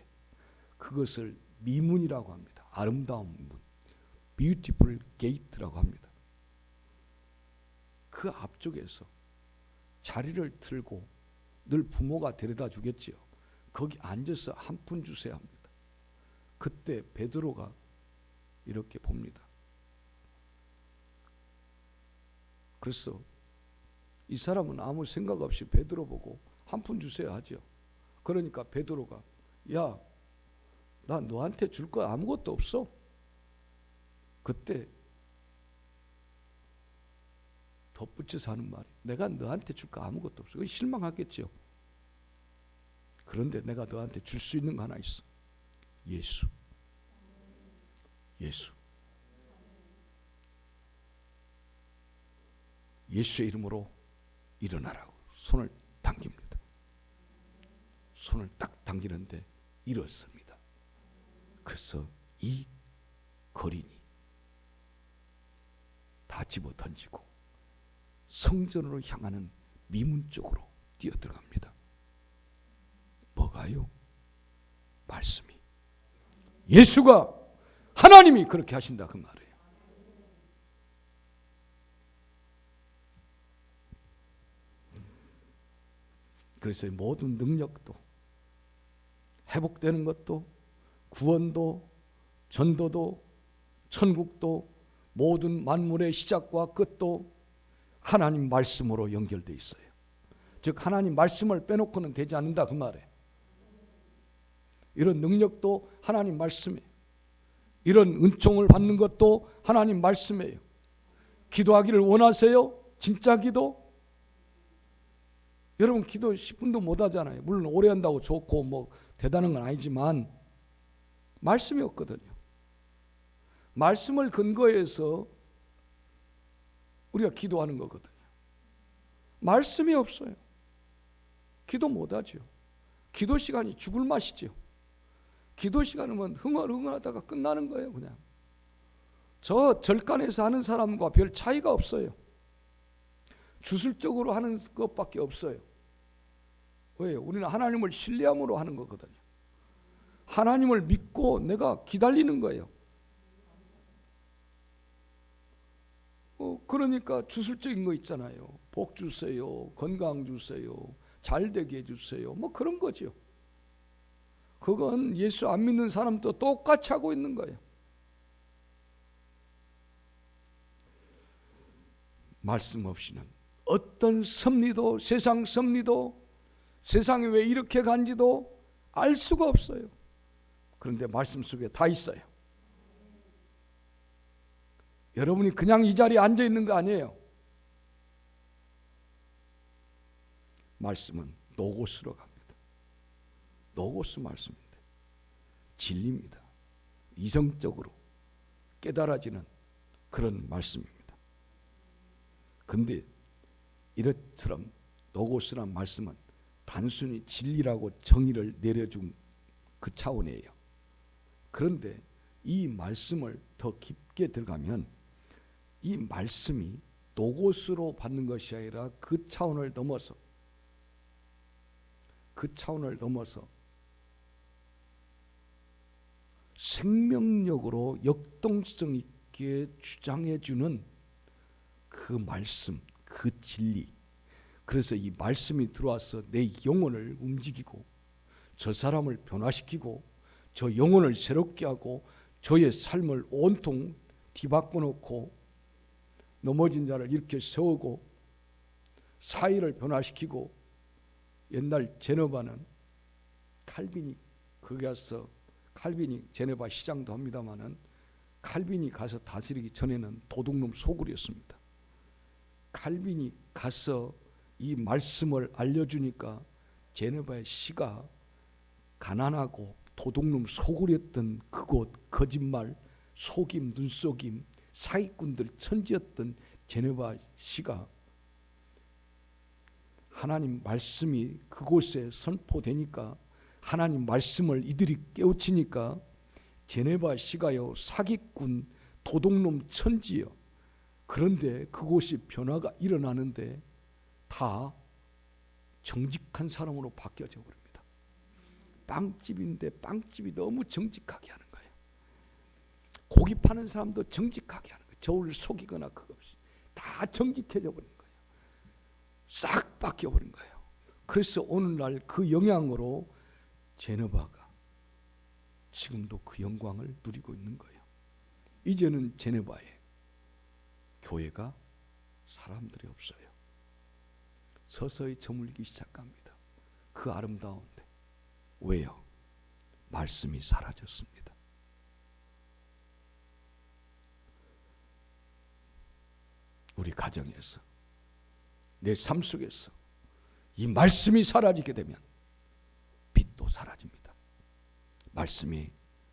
그것을 미문이라고 합니다. 아름다운 문. Beautiful Gate라고 합니다. 그 앞쪽에서 자리를 틀고 늘 부모가 데려다 주겠지요. 거기 앉아서 한 푼 주세요 합니다. 그때 베드로가 이렇게 봅니다. 그래서 이 사람은 아무 생각 없이 베드로 보고 한 푼 주세요 하죠. 그러니까 베드로가 야, 나 너한테 줄 거 아무것도 없어. 그때 덧붙여서 하는 말이 내가 너한테 줄 거 아무것도 없어. 실망하겠죠. 그런데 내가 너한테 줄 수 있는 거 하나 있어. 예수. 예수. 예수의 이름으로 일어나라고 손을 당깁니다. 손을 딱 당기는데 일었습니다. 그래서 이 거린이 다 집어 던지고 성전으로 향하는 미문 쪽으로 뛰어들어갑니다. 뭐가요? 말씀이. 예수가 하나님이 그렇게 하신다 그 말이에요. 그래서 모든 능력도 회복되는 것도 구원도 전도도 천국도 모든 만물의 시작과 끝도 하나님 말씀으로 연결되어 있어요. 즉 하나님 말씀을 빼놓고는 되지 않는다 그 말이에요. 이런 능력도 하나님 말씀이에요. 이런 은총을 받는 것도 하나님 말씀이에요. 기도하기를 원하세요? 진짜 기도? 여러분 기도 10분도 못 하잖아요. 물론 오래 한다고 좋고 뭐 대단한 건 아니지만 말씀이 없거든요. 말씀을 근거해서 우리가 기도하는 거거든요. 말씀이 없어요. 기도 못 하죠. 기도 시간이 죽을 맛이죠. 기도 시간이면 흥얼흥얼하다가 끝나는 거예요. 그냥 저 절간에서 하는 사람과 별 차이가 없어요. 주술적으로 하는 것밖에 없어요. 왜요? 우리는 하나님을 신뢰함으로 하는 거거든요. 하나님을 믿고 내가 기다리는 거예요. 그러니까 주술적인 거 있잖아요. 복 주세요, 건강 주세요, 잘 되게 해주세요. 뭐 그런 거죠. 그건 예수 안 믿는 사람도 똑같이 하고 있는 거예요. 말씀 없이는 어떤 섭리도 세상 섭리도 세상이 왜 이렇게 간지도 알 수가 없어요. 그런데 말씀 속에 다 있어요. 여러분이 그냥 이 자리에 앉아 있는 거 아니에요. 말씀은 노고스로 갑니다. 노고스 말씀인데 진리입니다. 이성적으로 깨달아지는 그런 말씀입니다. 근데 이것처럼 노고스란 말씀은 단순히 진리라고 정의를 내려준 그 차원이에요. 그런데 이 말씀을 더 깊게 들어가면 이 말씀이 노고스로 받는 것이 아니라 그 차원을 넘어서 생명력으로 역동성 있게 주장해주는 그 말씀, 그 진리. 그래서 이 말씀이 들어와서 내 영혼을 움직이고 저 사람을 변화시키고 저 영혼을 새롭게 하고 저의 삶을 온통 뒤바꿔 놓고 넘어진 자를 일으켜 세우고 사회를 변화시키고 옛날 제네바는 칼빈이 거기 가서 칼빈이 제네바 시장도 합니다마는 칼빈이 가서 다스리기 전에는 도둑놈 소굴이었습니다. 칼빈이 가서 이 말씀을 알려주니까 제네바의 시가 가난하고 도둑놈 소굴이었던 그곳, 거짓말, 속임, 눈속임, 사기꾼들 천지였던 제네바 시가 하나님 말씀이 그곳에 선포되니까, 하나님 말씀을 이들이 깨우치니까 제네바 시가요 사기꾼 도둑놈 천지요. 그런데 그곳이 변화가 일어나는데 다 정직한 사람으로 바뀌어져 버립니다. 빵집인데 빵집이 너무 정직하게 하는 거예요. 고기 파는 사람도 정직하게 하는 거예요. 저울 속이거나 그거 없이 다 정직해져 버린 거예요. 싹 바뀌어 버린 거예요. 그래서 오늘날 그 영향으로 제네바가 지금도 그 영광을 누리고 있는 거예요. 이제는 제네바에 교회가 사람들이 없어요. 서서히 저물기 시작합니다. 그 아름다운데. 왜요? 말씀이 사라졌습니다. 우리 가정에서, 내 삶 속에서 이 말씀이 사라지게 되면 빛도 사라집니다. 말씀이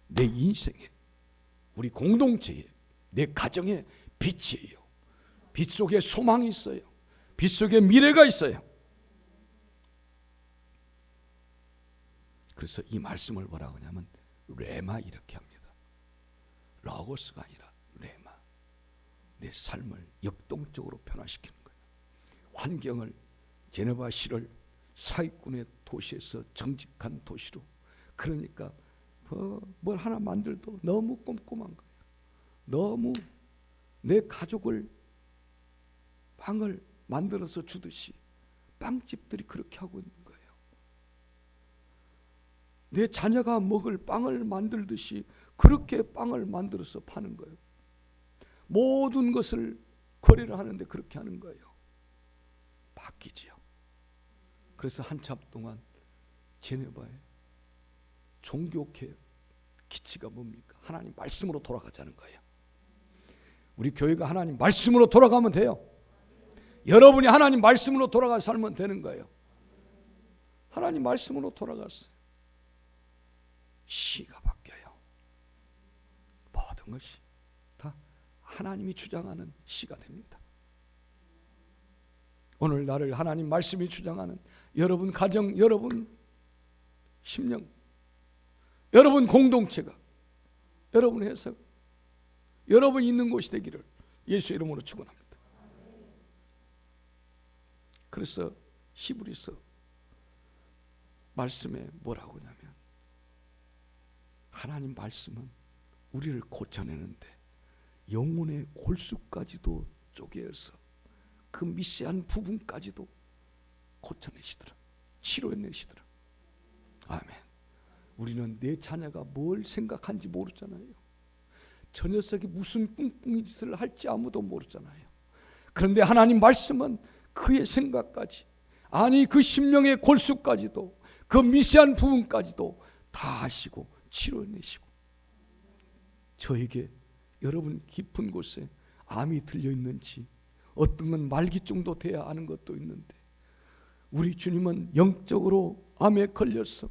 내 인생에, 우리 공동체에, 내 가정에 빛이에요. 빛 속에 소망이 있어요. 빛 속에 미래가 있어요. 그래서 이 말씀을 뭐라고 하냐면 레마 이렇게 합니다. 라고스가 아니라 레마. 내 삶을 역동적으로 변화시키는 거예요. 환경을, 제네바 시를 사기꾼의 도시에서 정직한 도시로, 그러니까 뭘 하나 만들도 너무 꼼꼼한 거예요. 너무 내 가족을 빵을 만들어서 주듯이 빵집들이 그렇게 하고 있는 거예요. 내 자녀가 먹을 빵을 만들듯이 그렇게 빵을 만들어서 파는 거예요. 모든 것을 거래를 하는데 그렇게 하는 거예요. 바뀌지요. 그래서 한참 동안 제네바의 종교개혁 기치가 뭡니까? 하나님 말씀으로 돌아가자는 거예요. 우리 교회가 하나님 말씀으로 돌아가면 돼요. 여러분이 하나님 말씀으로 돌아가 살면 되는 거예요. 하나님 말씀으로 돌아갔어요. 시가 바뀌어요. 모든 것이 다 하나님이 주장하는 시가 됩니다. 오늘 나를 하나님 말씀이 주장하는 여러분 가정, 여러분 심령, 여러분 공동체가, 여러분 회사가, 여러분 있는 곳이 되기를 예수 이름으로 축원합니다. 그래서 히브리서 말씀에 뭐라고 하냐면, 하나님 말씀은 우리를 고쳐내는데 영혼의 골수까지도 쪼개어서 그 미세한 부분까지도 고쳐내시더라, 치료해내시더라. 아멘. 우리는 내 자녀가 뭘 생각하는지 모르잖아요. 저 녀석이 무슨 꿍꿍이 짓을 할지 아무도 모르잖아요. 그런데 하나님 말씀은 그의 생각까지, 아니 그 심령의 골수까지도, 그 미세한 부분까지도 다 아시고 치료해내시고, 저에게 여러분 깊은 곳에 암이 들려있는지, 어떤 건 말기 정도 돼야 아는 것도 있는데, 우리 주님은 영적으로 암에 걸려서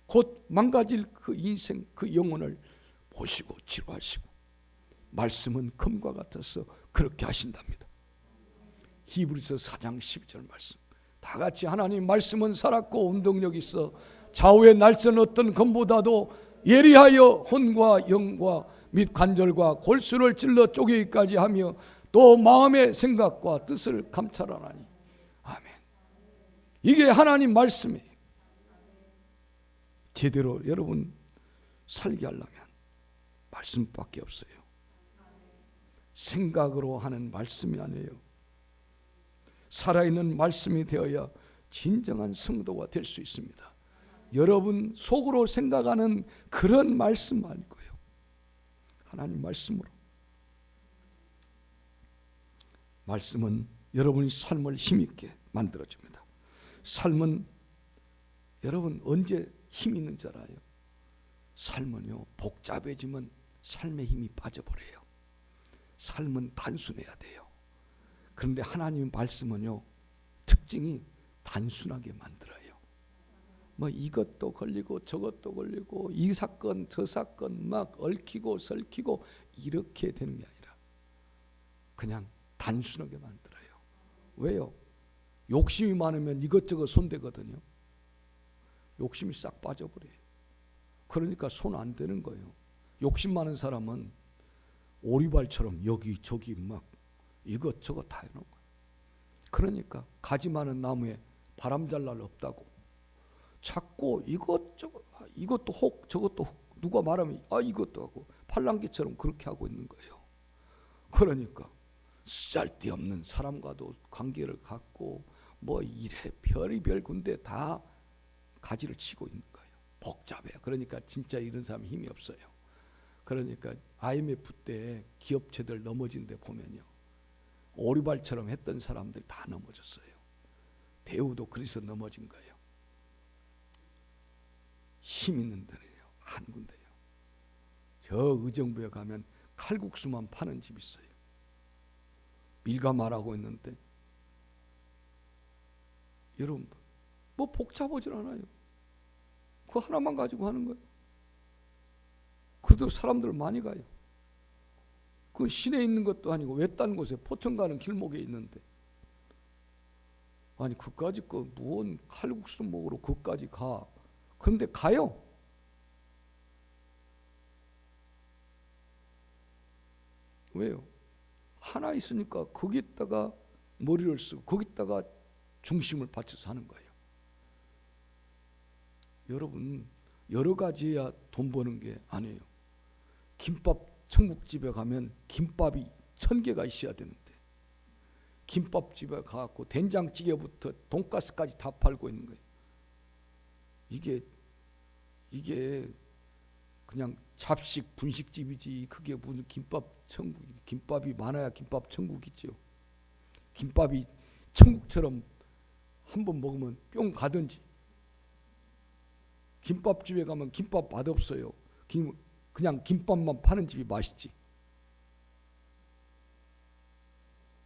곧 망가질 그 인생, 그 영혼을 보시고 치료하시고, 말씀은 검과 같아서 그렇게 하신답니다. 히브리서 4장 12절 말씀, 다 같이 하나님 말씀은 살았고 운동력 있어 좌우의 날선 어떤 검보다도 예리하여 혼과 영과 및 관절과 골수를 찔러 쪼개기까지 하며 또 마음의 생각과 뜻을 감찰하나니. 아멘. 이게 하나님 말씀이에요. 제대로 여러분 살게 하려면 말씀밖에 없어요. 생각으로 하는 말씀이 아니에요. 살아있는 말씀이 되어야 진정한 성도가 될 수 있습니다. 여러분 속으로 생각하는 그런 말씀 아니고요, 하나님 말씀으로. 말씀은 여러분의 삶을 힘있게 만들어줍니다. 삶은 여러분 언제 힘 있는 줄 알아요? 삶은요 복잡해지면 삶의 힘이 빠져버려요. 삶은 단순해야 돼요. 그런데 하나님의 말씀은요, 특징이 단순하게 만들어요. 뭐 이것도 걸리고 저것도 걸리고 이 사건 저 사건 막 얽히고 설키고 이렇게 되는 게 아니라 그냥 단순하게 만들어요. 왜요? 욕심이 많으면 이것저것 손대거든요. 욕심이 싹 빠져버려요. 그러니까 손 안 대는 거예요. 욕심 많은 사람은 오리발처럼 여기저기 막 이것저것 다 해놓은 거예요. 그러니까 가지 많은 나무에 바람 잘 날 없다고 자꾸 이것저것, 이것도 혹 저것도 혹, 누가 말하면 이것도 하고 팔랑귀처럼 그렇게 하고 있는 거예요. 그러니까 쓰잘데없는 사람과도 관계를 갖고 뭐 이래 별의별 군데 다 가지를 치고 있는 거예요. 복잡해요. 그러니까 진짜 이런 사람이 힘이 없어요. 그러니까 IMF 때 기업체들 넘어진 데 보면요, 오리발처럼 했던 사람들 다 넘어졌어요. 대우도 그래서 넘어진 거예요. 힘 있는 데는요, 한 군데요. 저 의정부에 가면 칼국수만 파는 집 있어요. 밀가말하고 있는데 여러분 뭐 복잡하지 않아요. 그거 하나만 가지고 하는 거예요. 그래도 사람들 많이 가요. 그 시내에 있는 것도 아니고 외딴 곳에 포천 가는 길목에 있는데 아니 그까지 뭔 칼국수 먹으러 그까지 가. 그런데 가요. 왜요? 하나 있으니까 거기다가 머리를 쓰고 거기다가 중심을 받쳐서 하는 거예요. 여러분 여러 가지야 돈 버는 게 아니에요. 김밥 천국집에 가면 김밥이 1000개가 있어야 되는데 김밥집에 가갖고 된장찌개부터 돈가스까지 다 팔고 있는 거예요. 이게 그냥 잡식 분식집이지 그게 무슨 김밥 천국, 김밥이 많아야 김밥 천국이죠. 김밥이 천국처럼 한번 먹으면 뿅 가든지, 김밥집에 가면 김밥 맛없어요. 그냥 김밥만 파는 집이 맛있지.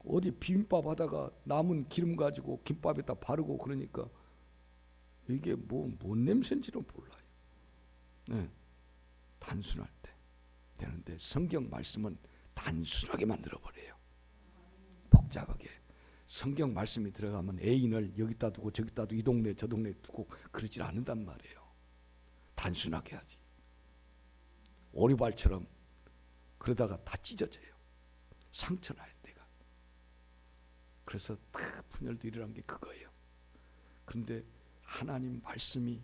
어디 비빔밥 하다가 남은 기름 가지고 김밥에다 바르고 그러니까 이게 뭔 냄새인지는 몰라요. 네. 단순할 때 되는데 성경 말씀은 단순하게 만들어버려요. 복잡하게. 성경 말씀이 들어가면 애인을 여기다 두고 저기다 두고 이 동네 저 동네 두고 그러질 않는단 말이에요. 단순하게 하지. 오리발처럼 그러다가 다 찢어져요. 상처 날 때가. 그래서 다 분열도 일어난 게 그거예요. 그런데 하나님 말씀이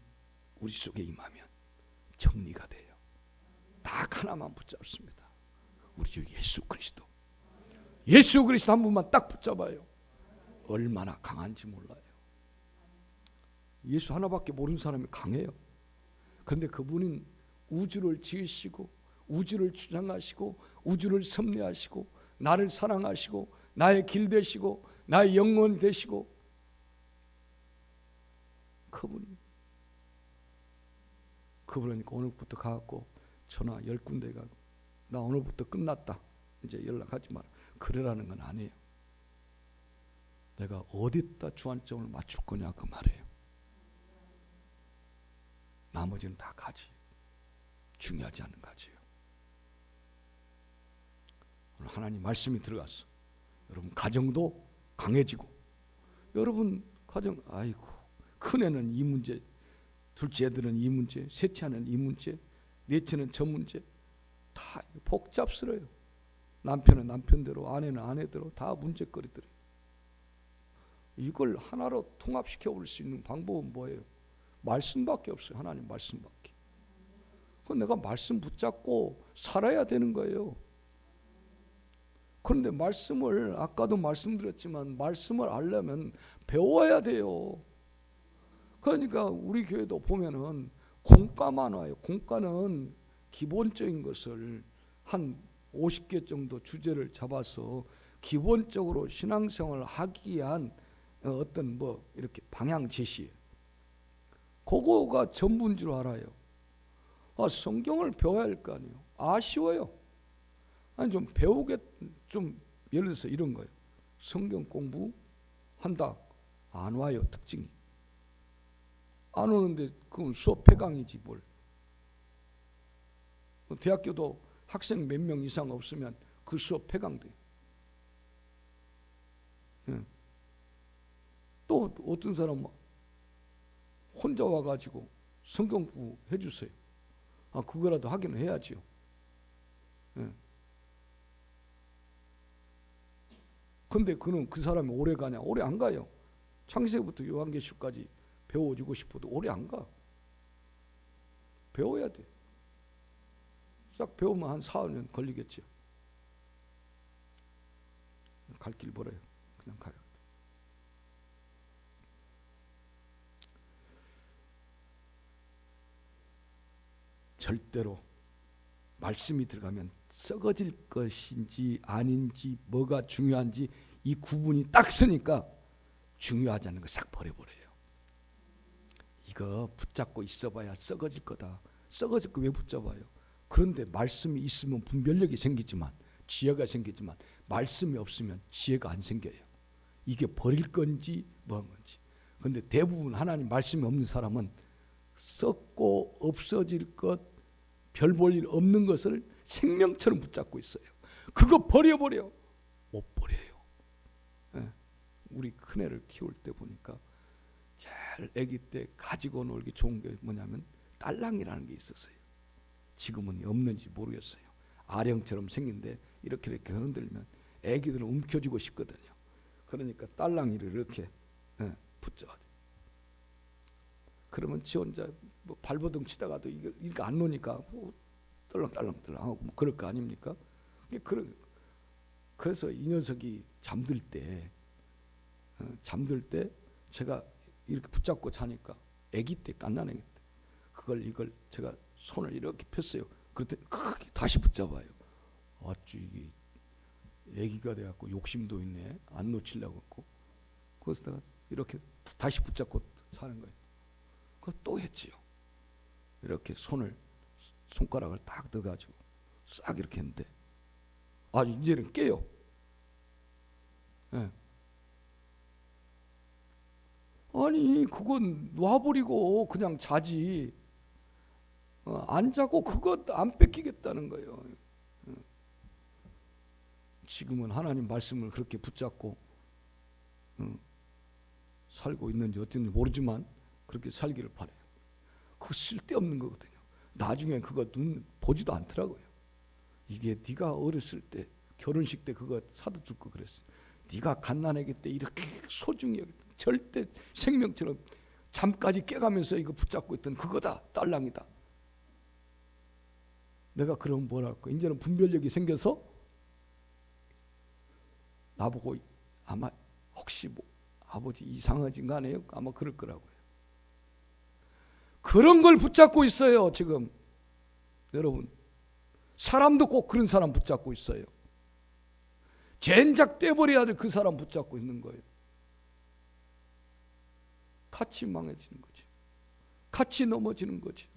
우리 속에 임하면 정리가 돼요. 딱 하나만 붙잡습니다. 우리 주 예수 그리스도. 예수 그리스도 한 분만 딱 붙잡아요. 얼마나 강한지 몰라요. 예수 하나밖에 모르는 사람이 강해요. 그런데 그분은 우주를 지으시고 우주를 주장하시고 우주를 섭리하시고 나를 사랑하시고 나의 길 되시고 나의 영혼 되시고 그분이니까 오늘부터 가갖고 전화 10군데 가고 나 오늘부터 끝났다 이제 연락하지 마라 그러라는 건 아니에요. 내가 어디다 주안점을 맞출 거냐 그 말이에요. 나머지는 다 가지. 중요하지 않은 가지요. 오늘 하나님 말씀이 들어갔어. 여러분 가정도 강해지고 여러분 가정 아이고 큰애는 이 문제 둘째 애들은 이 문제 셋째는 이 문제 넷째는 저 문제 다 복잡스러워요. 남편은 남편대로 아내는 아내대로 다 문제거리들이에요. 이걸 하나로 통합시켜 볼 수 있는 방법은 뭐예요? 말씀밖에 없어요. 하나님 말씀밖에. 그건 내가 말씀 붙잡고 살아야 되는 거예요. 그런데 말씀을 아까도 말씀드렸지만 말씀을 알려면 배워야 돼요. 그러니까 우리 교회도 보면은 공과만 와요. 공과는 기본적인 것을 한 50개 정도 주제를 잡아서 기본적으로 신앙생활을 하기 위한 어떤 이렇게 방향 제시예요. 그거가 전부인 줄 알아요. 성경을 배워야 할 거 아니에요. 아쉬워요. 아니 좀 배우게 좀 예를 들어서 이런 거예요. 성경 공부 한다. 안 와요. 특징이. 안 오는데 그건 수업 폐강이지 뭘. 대학교도 학생 몇 명 이상 없으면 그 수업 폐강돼요. 또 어떤 사람은 혼자 와가지고 성경 공부 해주세요. 그거라도 하기는 해야지요. 근데 그 사람이 오래 가냐? 오래 안 가요. 창세기부터 요한계시록까지 배워주고 싶어도 오래 안 가. 배워야 돼. 싹 배우면 한 4년 걸리겠죠. 갈 길 멀어요. 그냥 가요. 절대로 말씀이 들어가면 썩어질 것인지 아닌지 뭐가 중요한지 이 구분이 딱 서니까 중요하지 않은 거 싹 버려버려요. 이거 붙잡고 있어봐야 썩어질 거다. 썩어질 거 왜 붙잡아요? 그런데 말씀이 있으면 분별력이 생기지만 지혜가 생기지만 말씀이 없으면 지혜가 안 생겨요. 이게 버릴 건지 뭐한 건지. 그런데 대부분 하나님 말씀이 없는 사람은 썩고 없어질 것, 별 볼 일 없는 것을 생명처럼 붙잡고 있어요. 그거 버려버려. 못 버려요. 우리 큰애를 키울 때 보니까 제일 아기 때 가지고 놀기 좋은 게 뭐냐면 딸랑이라는 게 있었어요. 지금은 없는지 모르겠어요. 아령처럼 생긴데 이렇게 흔들면 아기들은 움켜쥐고 싶거든요. 그러니까 딸랑이를 이렇게 붙잡아요. 그러면 지 혼자 뭐 발버둥 치다가도 이거 안 노니까 떨렁떨렁하고 뭐 그럴 거 아닙니까? 그래서 이 녀석이 잠들 때 제가 이렇게 붙잡고 자니까 아기 때 갓난아기 때 이걸 제가 손을 이렇게 폈어요. 그랬더니 다시 붙잡아요. 아주 이게 아기가 돼갖고 욕심도 있네. 안 놓치려고 했고 그래서 내가 이렇게 다시 붙잡고 사는 거예요. 그거 또 했지요. 이렇게 손가락을 딱 넣어가지고 싹 이렇게 했는데 이제는 깨요. 아니 그건 놔버리고 그냥 자지. 안 자고 그거 안 뺏기겠다는 거예요. 지금은 하나님 말씀을 그렇게 붙잡고 살고 있는지 어쩐지 모르지만 그렇게 살기를 바라요. 그거 쓸데없는 거거든요. 나중에 그거 눈 보지도 않더라고요. 이게 네가 어렸을 때 결혼식 때 그거 사다 줄 거 그랬어. 네가 갓난아기 때 이렇게 소중히 여겼던 절대 생명처럼 잠까지 깨가면서 이거 붙잡고 있던 그거다. 딸랑이다. 내가 그러면 뭐랄까? 이제는 분별력이 생겨서 나보고 아마 혹시 뭐 아버지 이상하진 거 아니에요? 아마 그럴 거라고요. 그런 걸 붙잡고 있어요. 지금 여러분 사람도 꼭 그런 사람 붙잡고 있어요. 젠작 떼버려야 될 그 사람 붙잡고 있는 거예요. 같이 망해지는 거죠. 같이 넘어지는 거죠.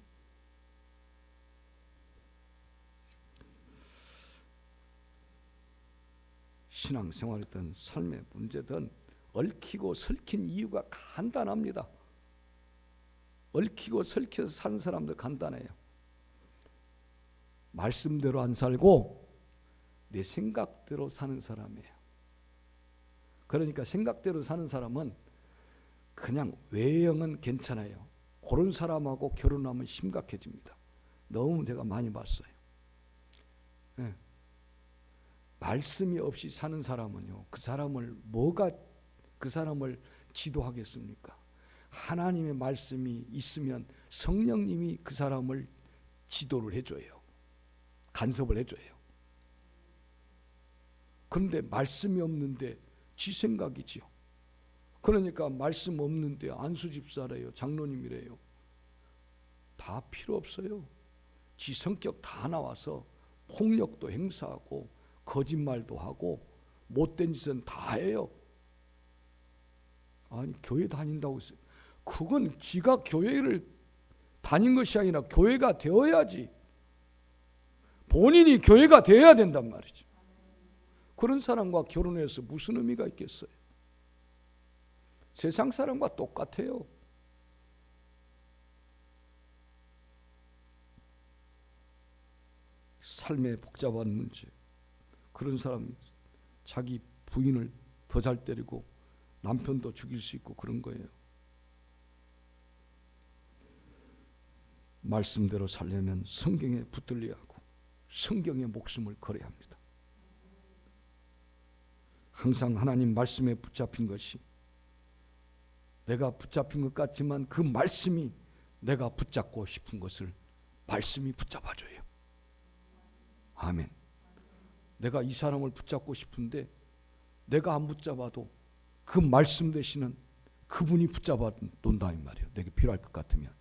신앙생활이든 삶의 문제든 얽히고 설킨 이유가 간단합니다. 얽히고 설켜서 사는 사람들 간단해요. 말씀대로 안 살고 내 생각대로 사는 사람이에요. 그러니까 생각대로 사는 사람은 그냥 외형은 괜찮아요. 그런 사람하고 결혼하면 심각해집니다. 너무 제가 많이 봤어요. 말씀이 없이 사는 사람은요, 그 사람을 지도하겠습니까? 하나님의 말씀이 있으면 성령님이 그 사람을 지도를 해줘요. 간섭을 해줘요. 그런데 말씀이 없는데 지 생각이지요. 그러니까 말씀 없는데 안수집사래요, 장로님이래요. 다 필요 없어요. 지 성격 다 나와서 폭력도 행사하고 거짓말도 하고 못된 짓은 다 해요. 아니 교회 다닌다고 했어요. 그건 지가 교회를 다닌 것이 아니라 교회가 되어야지. 본인이 교회가 되어야 된단 말이죠. 그런 사람과 결혼해서 무슨 의미가 있겠어요? 세상 사람과 똑같아요. 삶의 복잡한 문제. 그런 사람 자기 부인을 더 잘 때리고 남편도 죽일 수 있고 그런 거예요. 말씀대로 살려면 성경에 붙들려야 하고 성경의 목숨을 걸어야 합니다. 항상 하나님 말씀에 붙잡힌 것이, 내가 붙잡힌 것 같지만 그 말씀이 내가 붙잡고 싶은 것을 말씀이 붙잡아줘요. 아멘. 내가 이 사람을 붙잡고 싶은데 내가 안 붙잡아도 그 말씀 되시는 그분이 붙잡아 놓는다 이 말이에요. 내게 필요할 것 같으면.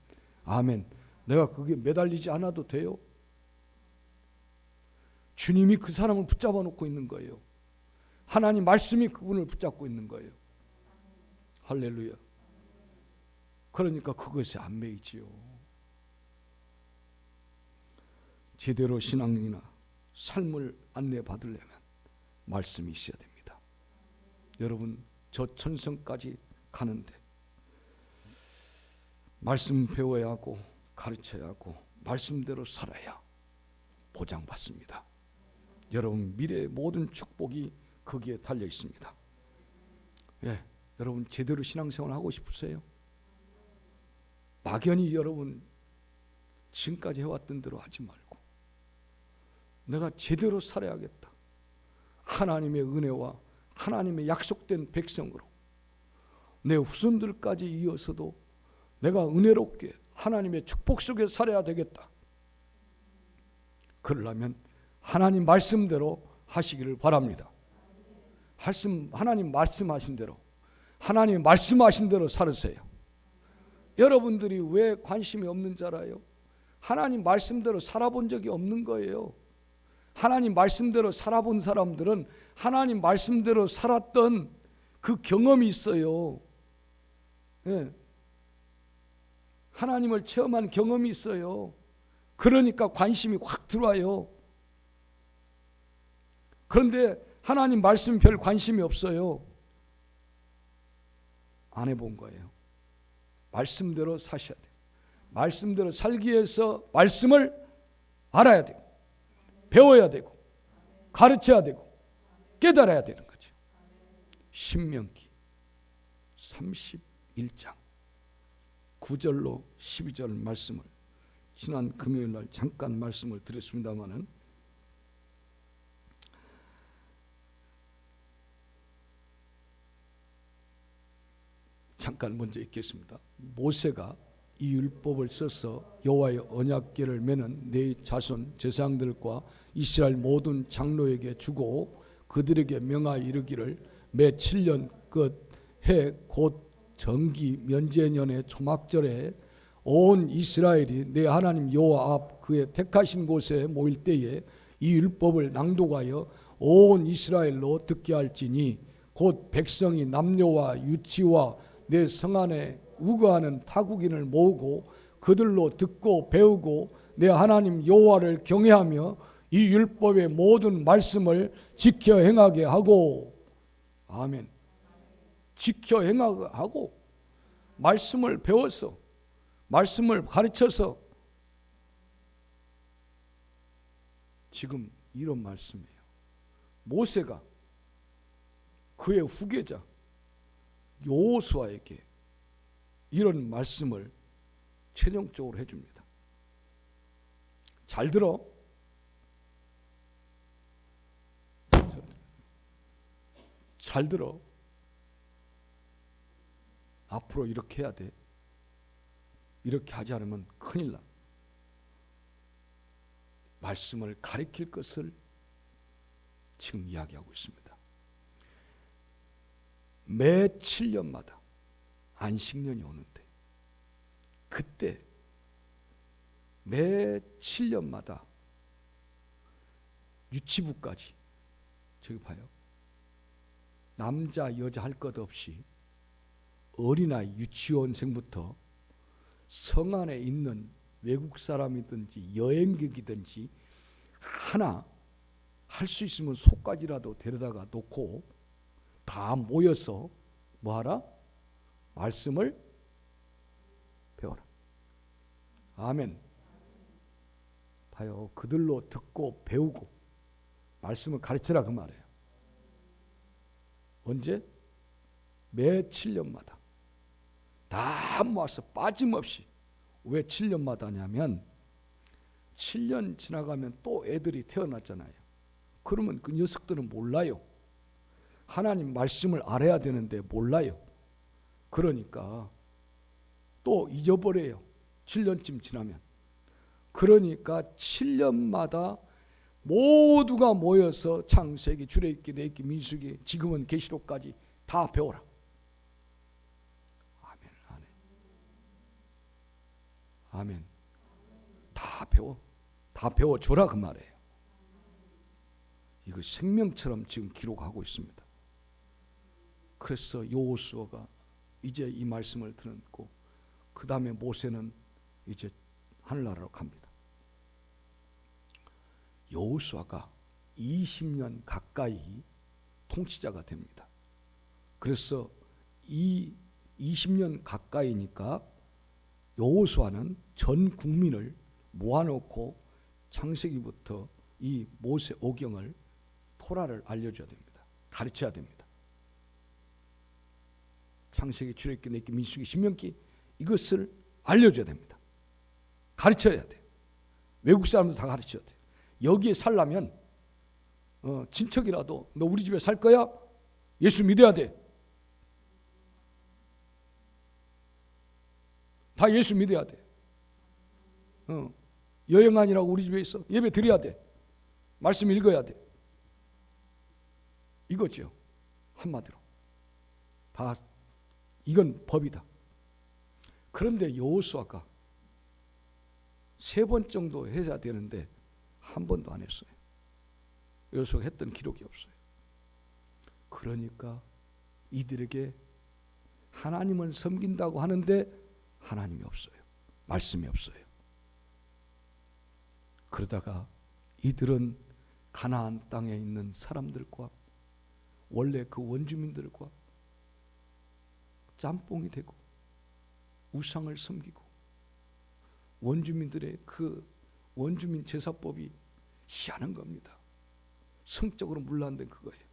아멘. 내가 그게 매달리지 않아도 돼요. 주님이 그 사람을 붙잡아 놓고 있는 거예요. 하나님 말씀이 그분을 붙잡고 있는 거예요. 할렐루야. 그러니까 그것에 안 매이지요. 제대로 신앙이나 삶을 안내받으려면 말씀이 있어야 됩니다. 여러분, 저 천성까지 가는데 말씀 배워야 하고 가르쳐야 하고 말씀대로 살아야 보장받습니다. 여러분, 미래의 모든 축복이 거기에 달려 있습니다. 예, 여러분 제대로 신앙생활 하고 싶으세요? 막연히 여러분 지금까지 해왔던 대로 하지 말고 내가 제대로 살아야겠다. 하나님의 은혜와 하나님의 약속된 백성으로 내 후손들까지 이어서도 내가 은혜롭게 하나님의 축복 속에 살아야 되겠다. 그러려면 하나님 말씀대로 하시기를 바랍니다. 하나님 말씀하신 대로, 하나님 말씀하신 대로 살으세요. 여러분들이 왜 관심이 없는 줄 알아요? 하나님 말씀대로 살아본 적이 없는 거예요. 하나님 말씀대로 살아본 사람들은 하나님 말씀대로 살았던 그 경험이 있어요. 예. 하나님을 체험한 경험이 있어요. 그러니까 관심이 확 들어와요. 그런데 하나님 말씀 별 관심이 없어요. 안 해본 거예요. 말씀대로 사셔야 돼요. 말씀대로 살기 위해서 말씀을 알아야 되고 배워야 되고 가르쳐야 되고 깨달아야 되는 거죠. 신명기 31장 9절로 12절 말씀을 지난 금요일 날 잠깐 말씀을 드렸습니다마는 잠깐 먼저 읽겠습니다. 모세가 이 율법을 써서 여호와의 언약궤를 매는 네 자손 제사장들과 이스라엘 모든 장로에게 주고 그들에게 명하여 이르기를 매 7년 끝 해 곧 정기 면제년의 초막절에 온 이스라엘이 내 하나님 여호와 앞 그의 택하신 곳에 모일 때에 이 율법을 낭독하여 온 이스라엘로 듣게 할지니 곧 백성이 남녀와 유치와 내 성 안에 우거하는 타국인을 모으고 그들로 듣고 배우고 내 하나님 여호와를 경외하며 이 율법의 모든 말씀을 지켜 행하게 하고 아멘. 지켜 행하게 하고 말씀을 배워서 말씀을 가르쳐서 지금 이런 말씀이에요. 모세가 그의 후계자 여호수아에게 이런 말씀을 최종적으로 해줍니다. 잘 들어. 잘 들어. 앞으로 이렇게 해야 돼. 이렇게 하지 않으면 큰일 나. 말씀을 가리킬 것을 지금 이야기하고 있습니다. 매 7년마다 안식년이 오는데 그때 매 7년마다 유치부까지 저기 봐요. 남자 여자 할 것 없이 어린아이 유치원생부터 성 안에 있는 외국 사람이든지 여행객이든지 하나 할 수 있으면 속까지라도 데려다가 놓고 다 모여서 뭐하라? 말씀을 배워라. 아멘. 봐요. 그들로 듣고 배우고 말씀을 가르치라 그 말이에요. 언제? 매 7년마다 다 모아서 빠짐없이. 왜 7년마다 하냐면 7년 지나가면 또 애들이 태어났잖아요. 그러면 그 녀석들은 몰라요. 하나님 말씀을 알아야 되는데 몰라요. 그러니까 또 잊어버려요. 7년쯤 지나면. 그러니까 7년마다 모두가 모여서 창세기, 출애굽기, 레위기, 민수기, 지금은 계시록까지 다 배워라. 아멘. 아멘. 아멘. 다 배워. 다 배워줘라 그 말이에요. 이거 생명처럼 지금 기록하고 있습니다. 그래서 여호수아가 이제 이 말씀을 듣고 그 다음에 모세는 이제 하늘나라로 갑니다. 여호수아가 20년 가까이 통치자가 됩니다. 그래서 이 20년 가까이니까 여호수아는 전 국민을 모아놓고 창세기부터 이 모세 오경을 토라를 알려줘야 됩니다. 가르쳐야 됩니다. 창세기, 출애굽기, 레위기, 민수기, 신명기 이것을 알려줘야 됩니다. 가르쳐야 돼. 외국 사람도 다 가르쳐야 돼. 여기에 살려면 친척이라도 너 우리 집에 살 거야? 예수 믿어야 돼. 다 예수 믿어야 돼. 여행 아니라고 우리 집에 있어. 예배 드려야 돼. 말씀 읽어야 돼. 이거죠. 한마디로. 다 이건 법이다. 그런데 여호수아가 3번 정도 해야 되는데 한 번도 안 했어요. 여호수아가 했던 기록이 없어요. 그러니까 이들에게 하나님을 섬긴다고 하는데 하나님이 없어요. 말씀이 없어요. 그러다가 이들은 가나안 땅에 있는 사람들과 원래 그 원주민들과 짬뽕이 되고 우상을 섬기고 원주민들의 그 원주민 제사법이 희한한 겁니다. 성적으로 문란된 그거예요.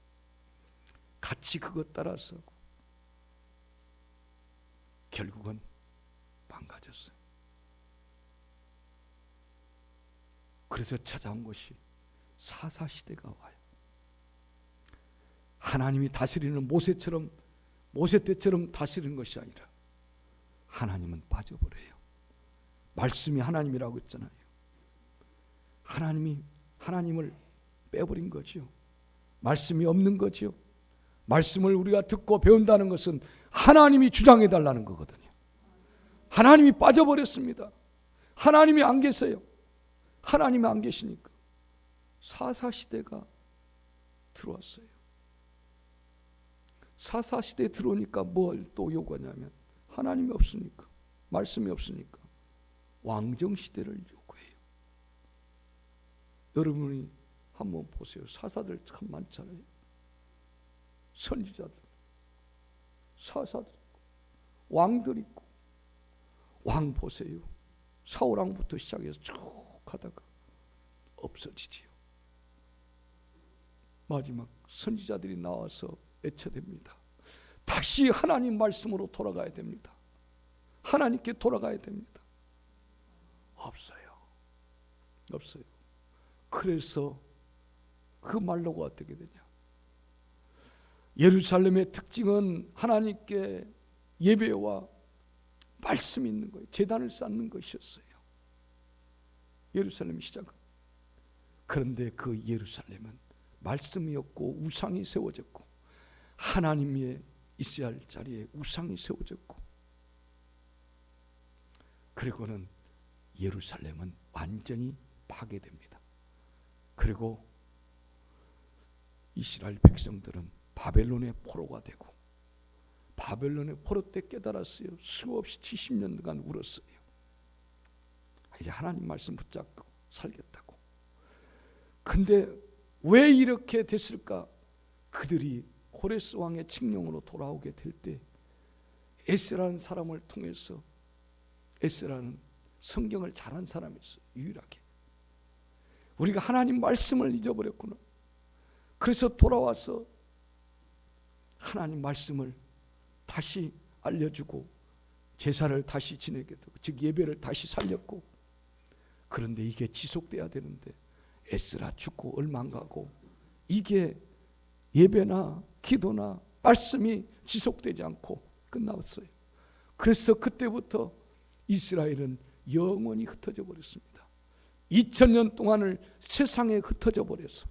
같이 그것 따라서 결국은 망가졌어요. 그래서 찾아온 것이 사사시대가 와요. 하나님이 다스리는 모세 때처럼 다스리는 것이 아니라 하나님은 빠져버려요. 말씀이 하나님이라고 했잖아요. 하나님을 빼버린 거죠. 말씀이 없는 거죠. 말씀을 우리가 듣고 배운다는 것은 하나님이 주장해달라는 거거든요. 하나님이 빠져버렸습니다. 하나님이 안 계세요. 하나님이 안 계시니까 사사시대가 들어왔어요. 사사시대에 들어오니까 뭘 또 요구하냐면 하나님이 없으니까, 말씀이 없으니까 왕정시대를 요구해요. 여러분이 한번 보세요. 사사들 참 많잖아요. 선지자들, 사사들 있고 왕들 있고. 왕 보세요. 사울왕부터 시작해서 쭉 하다가 없어지지요. 마지막 선지자들이 나와서 애쳐댑니다. 다시 하나님 말씀으로 돌아가야 됩니다. 하나님께 돌아가야 됩니다. 없어요. 없어요. 그래서 그 말로가 어떻게 되냐? 예루살렘의 특징은 하나님께 예배와 말씀이 있는 거예요. 제단을 쌓는 것이었어요. 예루살렘 시작은. 그런데 그 예루살렘은 말씀이 없고 우상이 세워졌고 하나님이 있어야 할 자리에 우상이 세워졌고, 그리고는 예루살렘은 완전히 파괴됩니다. 그리고 이스라엘 백성들은 바벨론의 포로가 되고, 바벨론의 포로 때 깨달았어요. 수없이 70년간 울었어요. 이제 하나님 말씀 붙잡고 살겠다고. 근데 왜 이렇게 됐을까? 그들이 고레스 왕의 칙령으로 돌아오게 될 때 에스라는 사람을 통해서, 에스라는 성경을 잘한 사람이 있어요. 유일하게. 우리가 하나님 말씀을 잊어버렸구나. 그래서 돌아와서 하나님 말씀을 다시 알려주고 제사를 다시 지내게 되고, 즉 예배를 다시 살렸고. 그런데 이게 지속돼야 되는데 에스라 죽고 얼마 안 가고 이게 예배나 기도나 말씀이 지속되지 않고 끝났어요. 그래서 그때부터 이스라엘은 영원히 흩어져 버렸습니다. 2000년 동안을 세상에 흩어져 버려서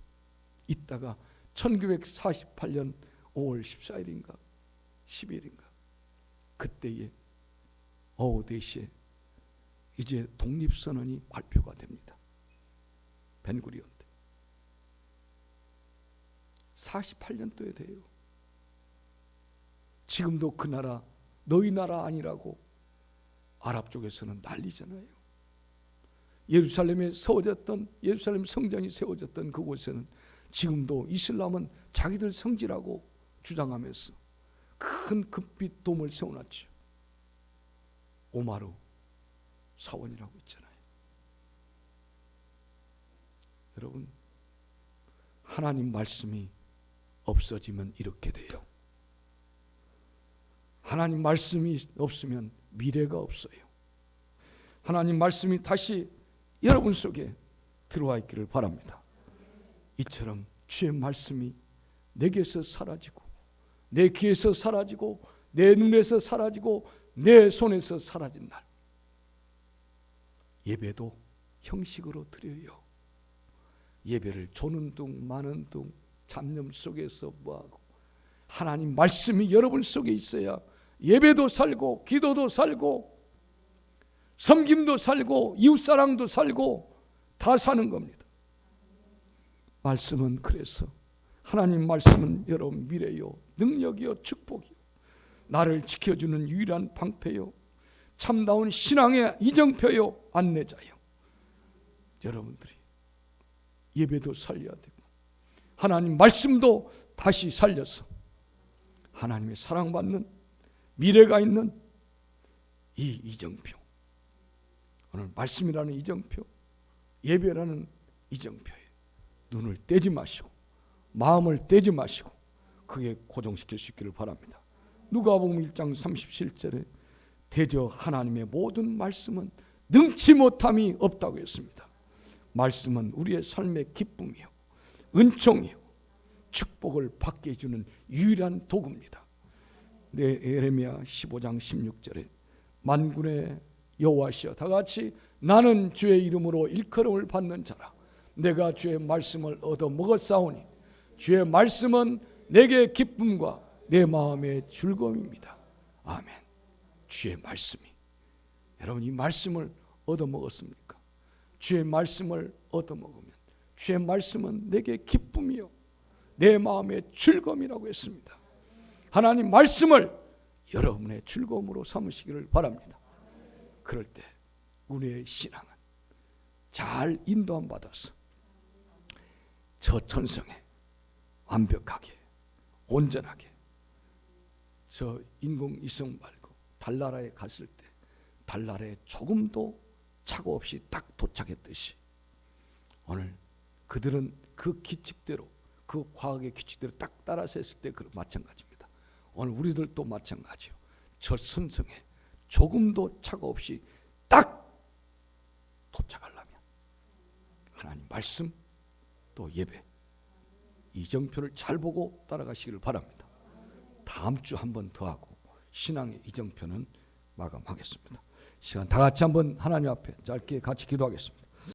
있다가 1948년 5월 14일인가 10일인가 그때에 오후 4시에 이제 독립선언이 발표가 됩니다. 벤구리온 때 48년도에 돼요. 지금도 그 나라 너희 나라 아니라고 아랍 쪽에서는 난리잖아요. 예루살렘에 세워졌던, 예루살렘 성전이 세워졌던 그곳에는 지금도 이슬람은 자기들 성지라고 주장하면서 큰 금빛 돔을 세워놨죠. 오마르 사원이라고 있잖아요. 여러분, 하나님 말씀이 없어지면 이렇게 돼요. 하나님 말씀이 없으면 미래가 없어요. 하나님 말씀이 다시 여러분 속에 들어와 있기를 바랍니다. 이처럼 주의 말씀이 내게서 사라지고 내 귀에서 사라지고 내 눈에서 사라지고 내 손에서 사라진 날, 예배도 형식으로 드려요. 예배를 조는 둥 마는 둥 잡념 속에서 뭐하고, 하나님 말씀이 여러분 속에 있어야 예배도 살고 기도도 살고 섬김도 살고 이웃사랑도 살고 다 사는 겁니다. 말씀은 그래서 하나님 말씀은 여러분 미래요, 능력이요, 축복이요, 나를 지켜주는 유일한 방패요, 참다운 신앙의 이정표요, 안내자요. 여러분들이 예배도 살려야 되고 하나님 말씀도 다시 살려서 하나님의 사랑받는 미래가 있는 이 이정표, 오늘 말씀이라는 이정표, 예배라는 이정표에 눈을 떼지 마시고 마음을 떼지 마시고 그게 고정시킬 수 있기를 바랍니다. 누가복음 1장 37절에 대저 하나님의 모든 말씀은 능치 못함이 없다고 했습니다. 말씀은 우리의 삶의 기쁨이요, 은총이요, 축복을 받게 해주는 유일한 도구입니다. 예레미야 15장 16절에 만군의 여호와시여 다같이 나는 주의 이름으로 일컬음을 받는 자라. 내가 주의 말씀을 얻어 먹었사오니 주의 말씀은 내게 기쁨과 내 마음의 즐거움입니다. 아멘. 주의 말씀이, 여러분 이 말씀을 얻어 먹었습니까? 주의 말씀을 얻어 먹으면 주의 말씀은 내게 기쁨이요 내 마음의 즐거움이라고 했습니다. 하나님 말씀을 여러분의 즐거움으로 삼으시기를 바랍니다. 그럴 때 우리의 신앙은 잘 인도함 받아서 저 천성에 완벽하게 온전하게, 저 인공위성 말고 달나라에 갔을 때 달나라에 조금도 착오 없이 딱 도착했듯이 오늘 그들은 그 규칙대로, 그 과학의 규칙대로 딱 따라서 했을 때 그 마찬가지입니다. 오늘 우리들도 마찬가지요. 저 선성에 조금도 착오 없이 딱 도착하려면 하나님 말씀 또 예배 이정표를 잘 보고 따라가시기를 바랍니다. 다음 주 한 번 더 하고 신앙의 이정표는 마감하겠습니다. 시간 다 같이 한번 하나님 앞에 짧게 같이 기도하겠습니다.